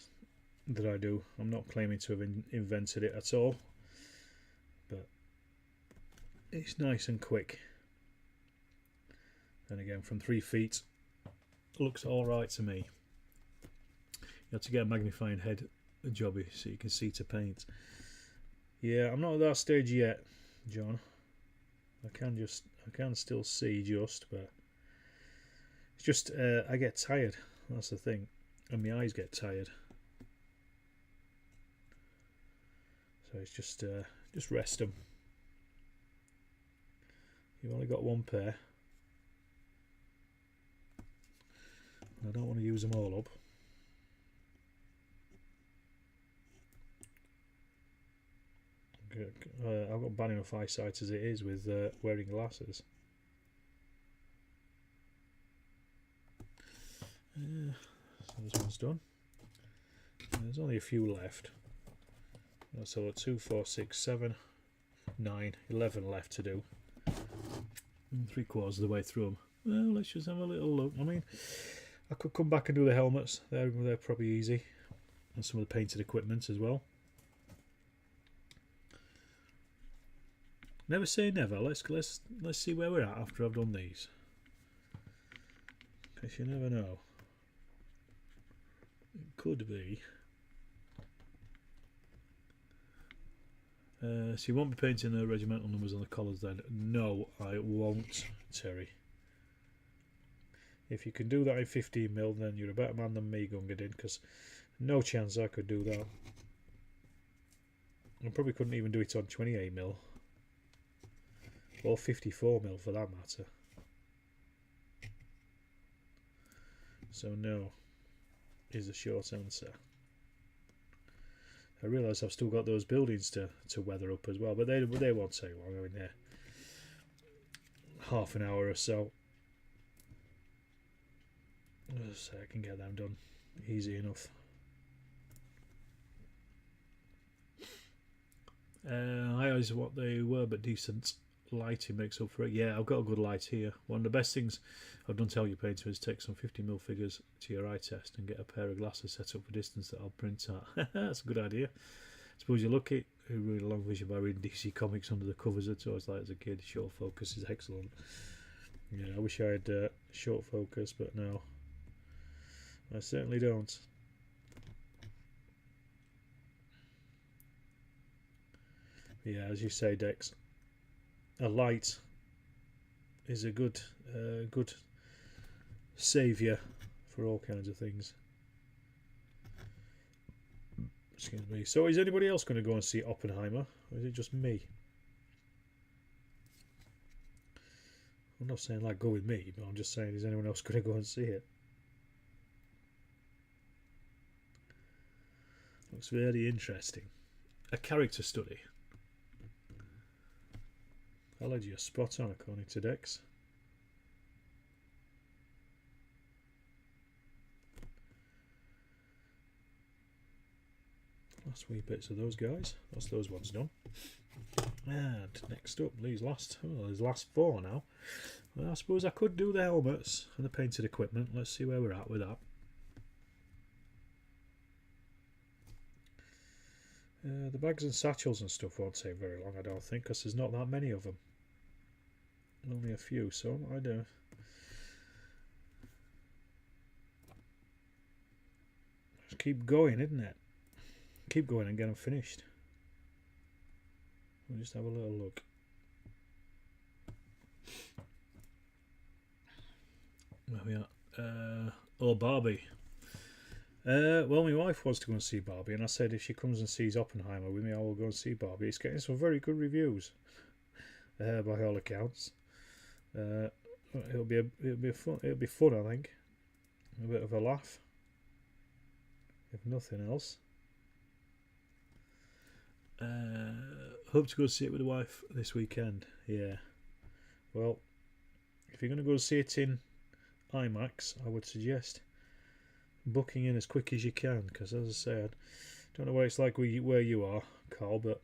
that I do. I'm not claiming to have invented it at all, but it's nice and quick. And again, from 3 feet, looks alright to me. You have to get a magnifying head jobby so you can see to paint. Yeah, I'm not at that stage yet, John. I can still see just, but it's just I get tired. That's the thing, and my eyes get tired. So it's just rest them. You've only got one pair. I don't want to use them all up. I've got bad enough eyesight as it is with wearing glasses. So this one's done. There's only a few left. So 2, 4, 6, 7, 9, 11 left to do. 3/4 of the way through them. Well, let's just have a little look. I mean, I could come back and do the helmets. They're probably easy, and some of the painted equipment as well. Never say never. Let's see where we're at after I've done these, because you never know. It could be. So you won't be painting the regimental numbers on the collars then? No, I won't, Terry. If you can do that in 15mm, then you're a better man than me, Gungadin, because no chance I could do that. I probably couldn't even do it on 28mm. Or 54mm for that matter. So no is the short answer. I realise I've still got those buildings to weather up as well, but they won't take long. I mean, they're half an hour or so. So I can get them done easy enough. I always what they were, but decent lighting makes up for it. Yeah, I've got a good light here. One of the best things I've done to help you painter is take some 50mm figures to your eye test and get a pair of glasses set up for distance that I'll print at. That's a good idea. Suppose you're lucky. A really long vision by reading DC comics under the covers. It's always like as a kid. Short focus is excellent. Yeah, I wish I had short focus, but no, I certainly don't. Yeah, as you say, Dex, a light is a good saviour for all kinds of things. Excuse me. So is anybody else going to go and see Oppenheimer, or is it just me? I'm not saying like go with me, but I'm just saying is anyone else going to go and see it? Looks very interesting. A character study. Archeology, you're spot on according to Dex. Last wee bits of those guys. That's those ones done. And next up, these last. Oh, there's last 4 now. Well, I suppose I could do the helmets and the painted equipment. Let's see where we're at with that. The bags and satchels and stuff won't take very long, I don't think, because there's not that many of them. Only a few, so I do. Just keep going, isn't it? Keep going and get them finished. We'll just have a little look. Where we are? Oh, Barbie. Well, my wife wants to go and see Barbie, and I said if she comes and sees Oppenheimer with me, I will go and see Barbie. It's getting some very good reviews, by all accounts. It'll be fun. I think, a bit of a laugh. if nothing else. Hope to go see it with the wife this weekend. Yeah. Well, if you're going to go see it in IMAX, I would suggest booking in as quick as you can, because as I said, I don't know what it's like where you are, Carl, but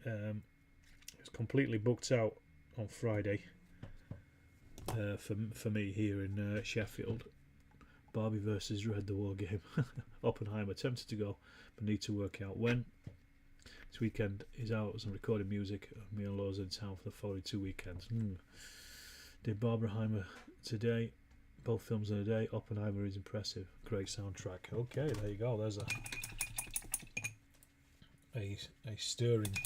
it's completely booked out on Friday for me here in Sheffield. Barbie versus Red, the war game. Oppenheimer, tempted to go, but need to work out when. This weekend is out as I'm recording music. Me and Laura's in town for the following 2 weekends. Did Barbenheimer today. Both films in a day. Oppenheimer is impressive. Great soundtrack. Okay, there you go. There's a stirring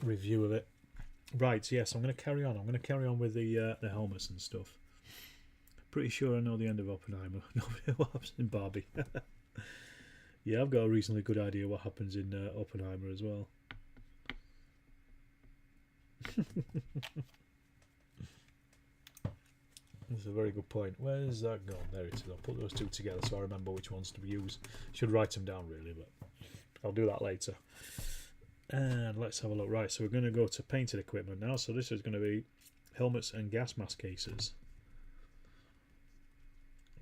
review of it. Right, yes, I'm going to carry on. I'm going to carry on with the helmets and stuff. Pretty sure I know the end of Oppenheimer. Nobody knows what happens in Barbie. Yeah, I've got a reasonably good idea what happens in Oppenheimer as well. That's a very good point. Where's that gone? There it is. I'll put those two together so I remember which ones to use. Should write them down really, but I'll do that later. And let's have a look. Right, so we're going to go to painted equipment now. So this is going to be helmets and gas mask cases.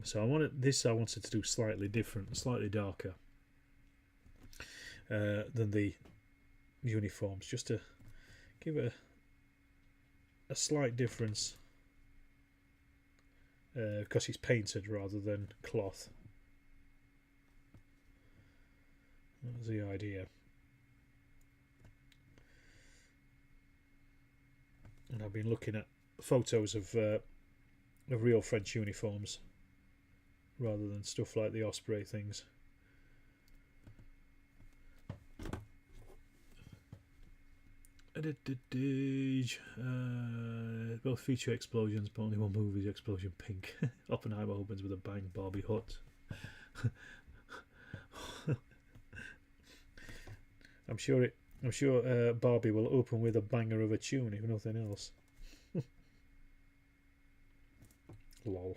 So I wanted to do slightly different, slightly darker than the uniforms, just to give it a slight difference, because it's painted rather than cloth. That was the idea. And I've been looking at photos of real French uniforms rather than stuff like the Osprey things. Both feature explosions, but only one movie's explosion pink. Oppenheimer opens with a bang. Barbie hot. I'm sure Barbie will open with a banger of a tune, if nothing else. Lol.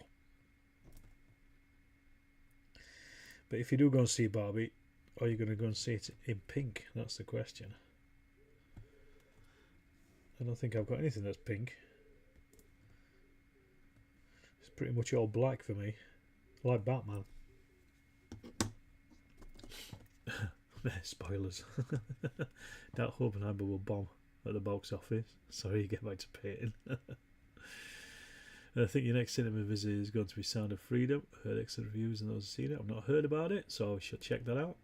But if you do go and see Barbie, are you going to go and see it in pink? That's the question. I don't think I've got anything that's pink. It's pretty much all black for me. I like Batman. Spoilers. That Oppenheimer will bomb at the box office. Sorry, you get back to painting. I think your next cinema visit is going to be Sound of Freedom. Heard excellent reviews and those who've seen it. I've not heard about it, so I should check that out.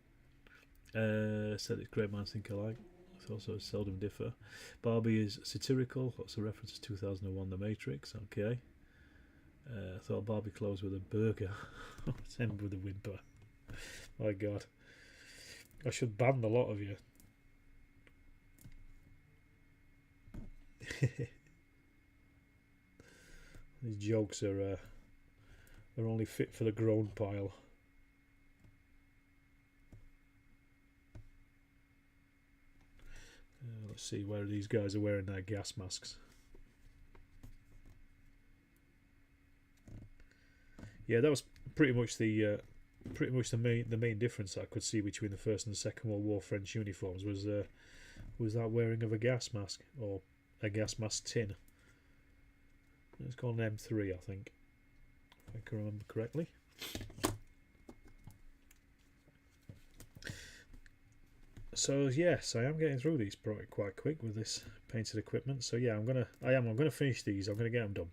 Said it's great minds think alike. Also seldom differ. Barbie is satirical. Lots of references to 2001 The Matrix. Okay. I thought Barbie closed with a burger. Let's end with a whimper. My God. I should ban the lot of you. These jokes are only fit for the groan pile. Let's see where these guys are wearing their gas masks. Yeah, that was pretty much the main difference I could see between the First and the Second World War French uniforms was that wearing of a gas mask, or a gas mask tin. It's called an M3, I think, if I can remember correctly. So yes, I am getting through these quite quick with this painted equipment. So yeah, I'm gonna finish these. I'm gonna get them done.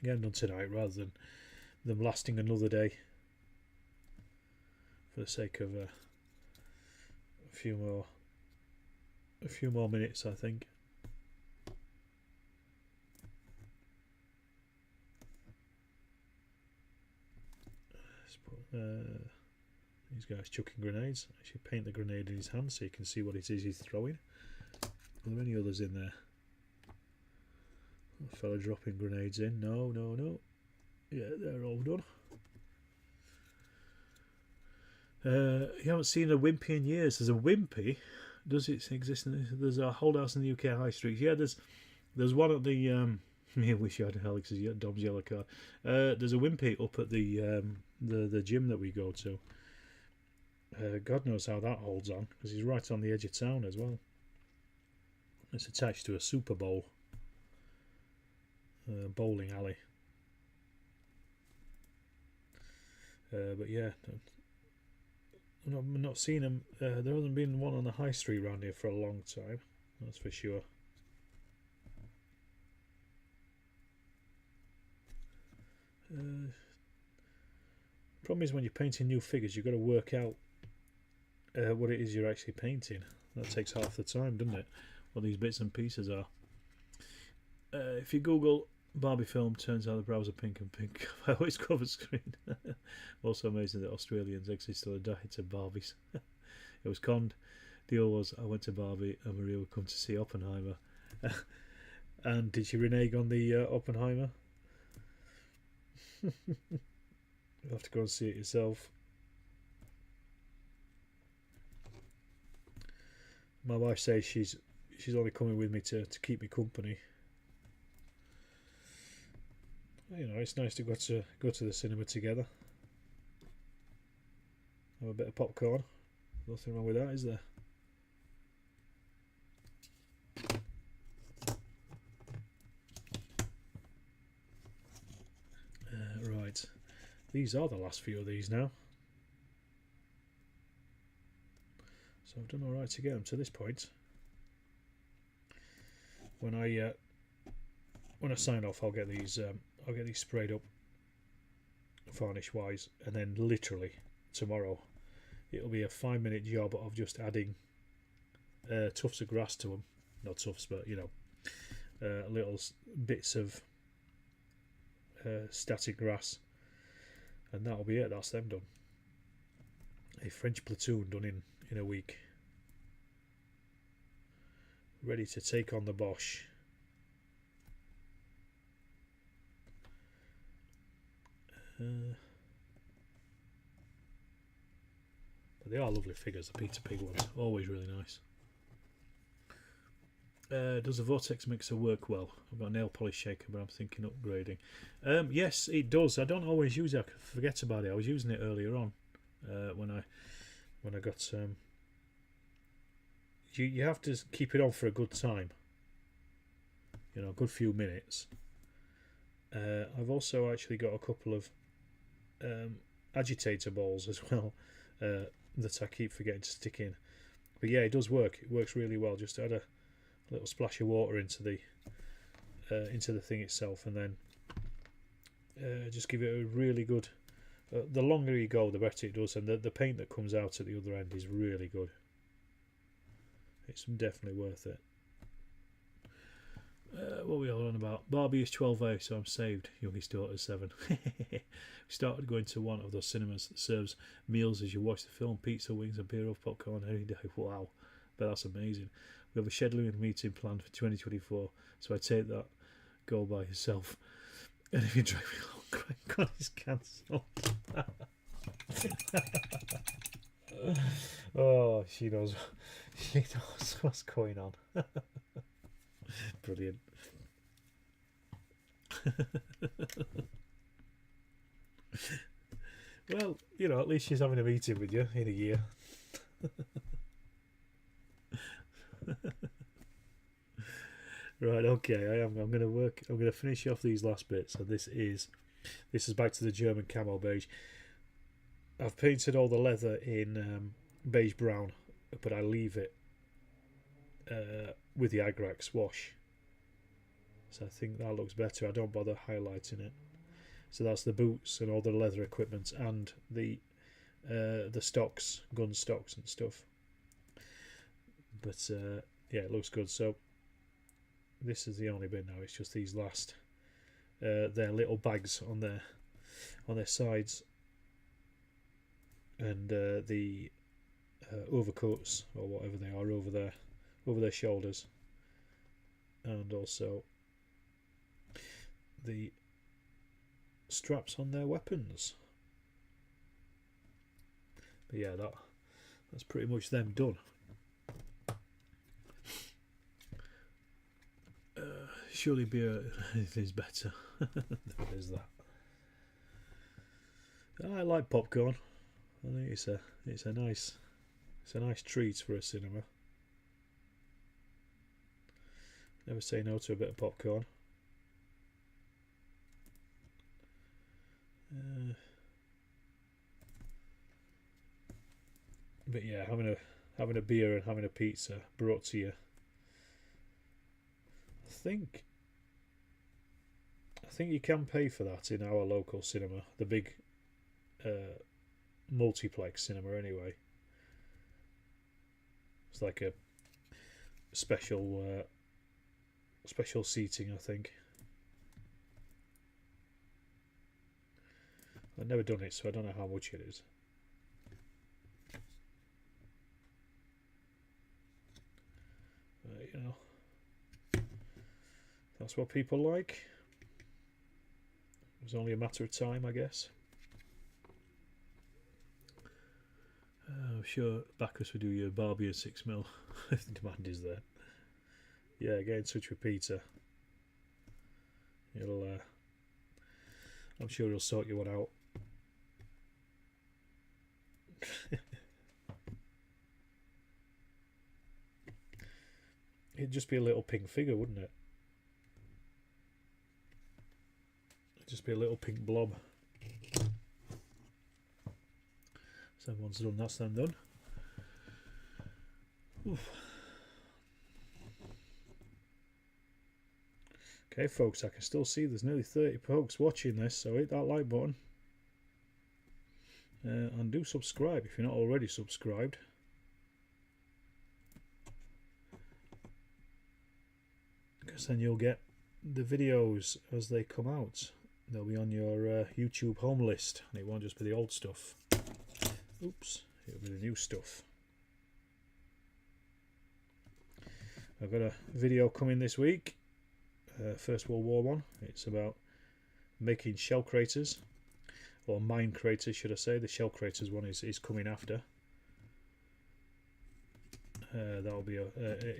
Get them done tonight rather than them lasting another day. For the sake of a few more minutes, I think. Let's put these guys chucking grenades. I should paint the grenade in his hand so you can see what it is he's throwing. Are there any others in there? A fella dropping grenades in. No. Yeah, they're all done. You haven't seen a wimpy in years. There's a wimpy. Does it exist? There's a Hold House in the UK High Street. Yeah, there's one at the Me wish you had Alex's Dom's yellow card. There's a Wimpy up at the gym that we go to. God knows how that holds on, because he's right on the edge of town as well. It's attached to a Super Bowl bowling alley. But yeah, I'm not seeing them. There hasn't been one on the high street around here for a long time, that's for sure. Problem is, when you're painting new figures, you've got to work out what it is you're actually painting. That takes half the time, doesn't it? What these bits and pieces are. If you Google Barbie film, turns out the brows are pink and pink. I always cover screen. Also amazing that Australians exist still a diet of Barbies. It was conned. Deal was, I went to Barbie and Maria would come to see Oppenheimer. And did she renege on the Oppenheimer? You'll have to go and see it yourself. My wife says she's only coming with me to keep me company. You know, it's nice to go to the cinema together. Have a bit of popcorn. Nothing wrong with that, is there? Right, these are the last few of these now. So I've done all right to get them to this point. When I sign off, I'll get these sprayed up, varnish wise, and then literally tomorrow it'll be a 5-minute job of just adding tufts of grass to them. Not tufts, but you know, little bits of static grass, and that'll be it. That's them done. A French platoon done in a week, ready to take on the Bosch. But they are lovely figures, the Peter Pig ones, always really nice. Does the Vortex mixer work well? I've got a nail polish shaker, but I'm thinking upgrading. Yes, it does. I don't always use it. I forget about it. I was using it earlier on when I got. You have to keep it on for a good time. You know, a good few minutes. I've also actually got a couple of agitator balls as well that I keep forgetting to stick in. But yeah, it does work. It works really well. Just add a little splash of water into the thing itself, and then just give it a really good. The longer you go, the better it does, and the paint that comes out at the other end is really good. It's definitely worth it. What are we all on about? Barbie is 12A, so I'm saved. Youngest daughter's 7. We started going to one of those cinemas that serves meals as you watch the film. Pizza, wings and beer, popcorn any day. Wow, but that's amazing. We have a scheduling meeting planned for 2024, so I take that. Go by yourself. And if you drag me along, crank on is cancelled. Oh, she knows what's going on. Brilliant. Well, you know, at least she's having a meeting with you in a year. Right, okay, I'm going to finish off these last bits. So this is back to the German camo beige. I've painted all the leather in beige brown, but I leave it with the Agrax wash, so I think that looks better. I don't bother highlighting it. So that's the boots and all the leather equipment and the stocks, gun stocks and stuff. But yeah, it looks good. So this is the only bit now. It's just these last their little bags on their sides, and the overcoats or whatever they are over their shoulders, and also the straps on their weapons. But yeah, that's pretty much them done. Surely beer is better. There is that. I like popcorn. I think it's a nice treat for a cinema. Never say no to a bit of popcorn. But yeah, having a beer and having a pizza brought to you. I think you can pay for that in our local cinema, the big multiplex cinema anyway. It's like a special seating, I think. I've never done it, so I don't know how much it is. You know, that's what people like. It's only a matter of time, I guess. I'm sure Bacchus will do your Barbie at 6mm if the demand is there. Yeah, get in touch with Peter. I'm sure he'll sort you one out. It'd just be a little pink figure, wouldn't it? It'd just be a little pink blob. So everyone's done, that's them done. Oof. Okay, folks, I can still see there's nearly 30 folks watching this, so hit that like button. And do subscribe if you're not already subscribed. Because then you'll get the videos as they come out. They'll be on your YouTube home list, and it won't just be the old stuff. Oops, it'll be the new stuff. I've got a video coming this week, First World War one. It's about making shell craters, or mine craters should I say. The shell craters one is coming after. That'll be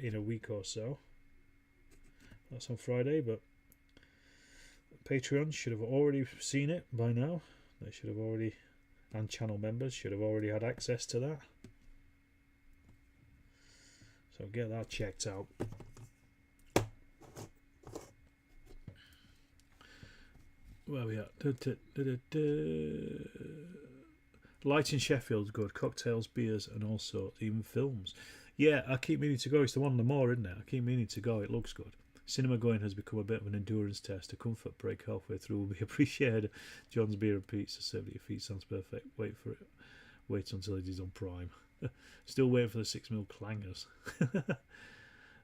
in a week or so. That's on Friday, but Patreon should have already seen it by now. They should have already, and channel members should have already had access to that. So get that checked out. Where are we at? Light in Sheffield's good. Cocktails, beers, and all sorts. Even films. Yeah, I keep meaning to go. It's the one in the Moor, isn't it? I keep meaning to go. It looks good. Cinema going has become a bit of an endurance test. A comfort break halfway through will be appreciated. John's beer and pizza served at your feet sounds perfect. Wait for it. Wait until it is on Prime. Still waiting for the 6mm clangers.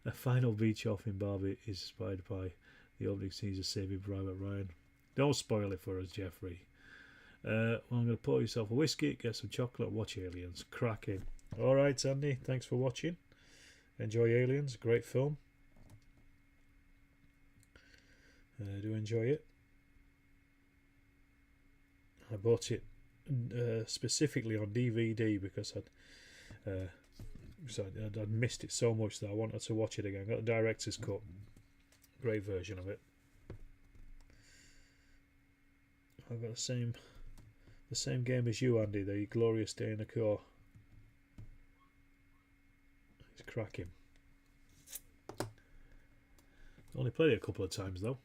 A final beach off in Barbie is inspired by the opening scenes of Saving Private Ryan. Don't spoil it for us, Jeffrey. Well, I'm going to pour yourself a whiskey, get some chocolate, watch Aliens. Cracking. Alright, Andy, thanks for watching. Enjoy Aliens, great film. Do enjoy it. I bought it specifically on DVD because I'd missed it so much that I wanted to watch it again. Got the director's cut, great version of it. I've got the same game as you, Andy. The Glorious Day in the Corps. It's cracking. Only played it a couple of times though.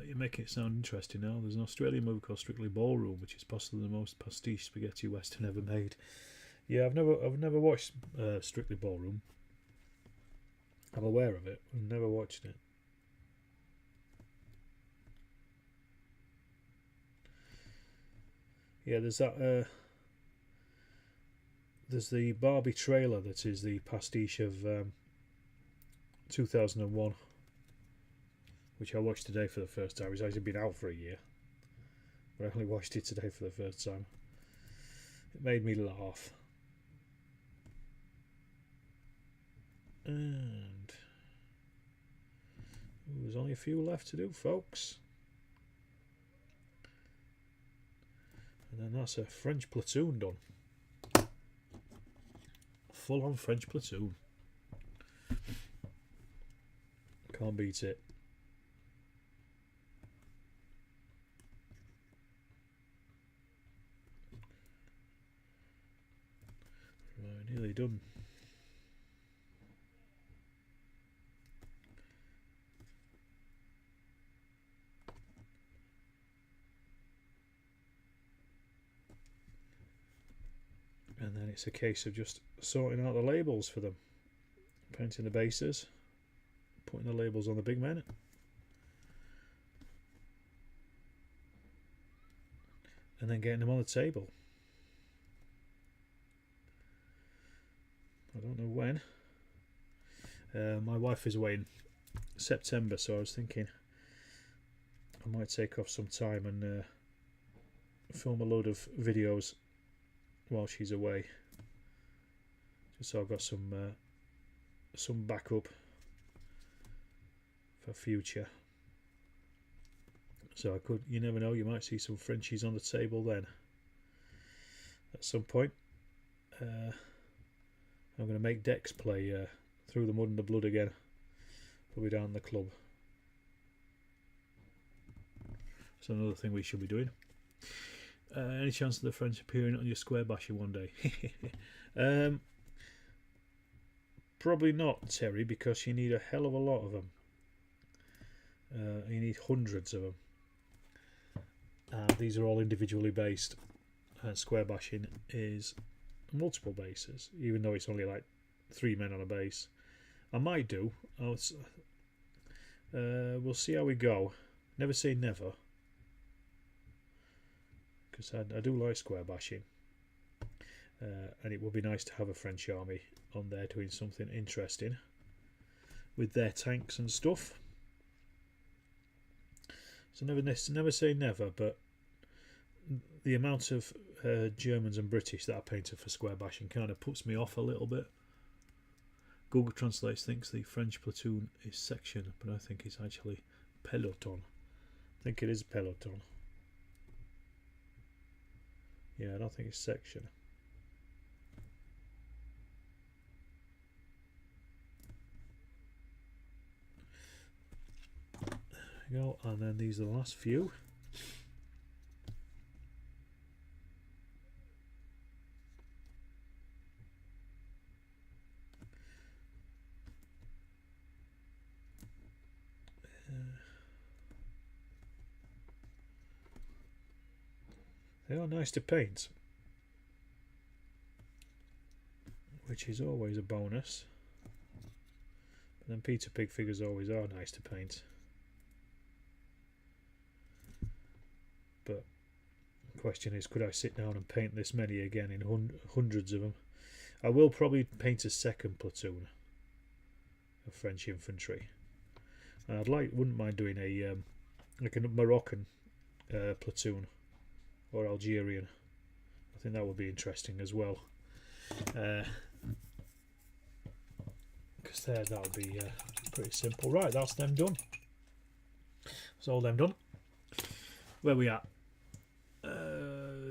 You're making it sound interesting now. There's an Australian movie called Strictly Ballroom, which is possibly the most pastiche spaghetti western ever made. Yeah, I've never watched Strictly Ballroom. I'm aware of it. I've never watched it. Yeah, there's that. There's the Barbie trailer that is the pastiche of 2001, which I watched today for the first time. It's actually been out for a year, but I only watched it today for the first time. It made me laugh. And there's only a few left to do, folks. And then that's a French platoon done. Full on French platoon. Can't beat it. Right, nearly done. And then it's a case of just sorting out the labels for them. Painting the bases, putting the labels on the big men. And then getting them on the table. I don't know when. My wife is away in September, so I was thinking I might take off some time and film a load of videos while she's away, just so I've got some backup for future. So I could, you never know, you might see some Frenchies on the table then at some point. I'm going to make Dex play Through the Mud and the Blood again, probably down in the club. That's another thing we should be doing. Any chance of the French appearing on your square basher one day? Probably not, Terry, because you need a hell of a lot of them. You need hundreds of them. These are all individually based. Square bashing is multiple bases, even though it's only like 3 men on a base. I might do. We'll see how we go. Never say never. Because I do like square bashing, and it would be nice to have a French army on there doing something interesting with their tanks and stuff. So never say never, but the amount of Germans and British that I painted for square bashing kind of puts me off a little bit. Google Translate thinks the French platoon is section, but I think it's actually peloton. I think it is peloton. Yeah, I don't think it's section. There we go, and then these are the last few. They are nice to paint, which is always a bonus. But then Peter Pig figures always are nice to paint. But the question is, could I sit down and paint this many again in hundreds of them? I will probably paint a second platoon of French infantry. And wouldn't mind doing a like a Moroccan platoon. Or Algerian. I think that would be interesting as well. Because that'll be pretty simple. Right, that's them done. That's all them done. Where we at?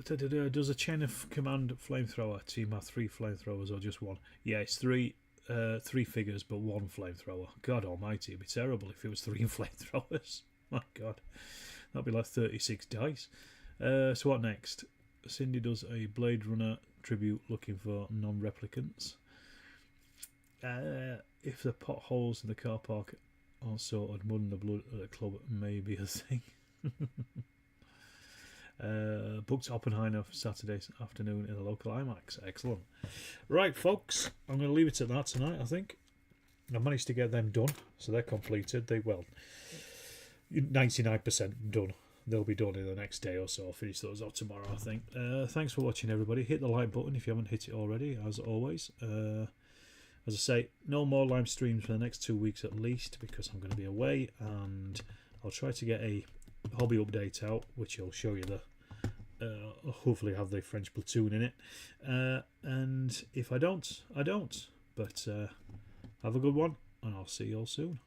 Does a chain of command flamethrower team have 3 flamethrowers or just 1? Yeah, it's 3 figures but 1 flamethrower. God almighty, it'd be terrible if it was 3 flamethrowers. My God, that'd be like 36 dice. So what next? Cindy does a Blade Runner tribute looking for non-replicants. If the potholes in the car park are sorted, Mud and the Blood at the club may be a thing. Booked Oppenheimer for Saturday afternoon in the local IMAX. Excellent. Right, folks, I'm going to leave it at that tonight, I think. I managed to get them done, so they're completed. 99% done. They'll be done in the next day or so. I'll finish those up tomorrow, I think. Thanks for watching, everybody. Hit the like button if you haven't hit it already, as always. As I say, no more live streams for the next 2 weeks at least, because I'm going to be away, and I'll try to get a hobby update out, which will show you hopefully have the French platoon in it. And if I don't, I don't. But have a good one, and I'll see you all soon.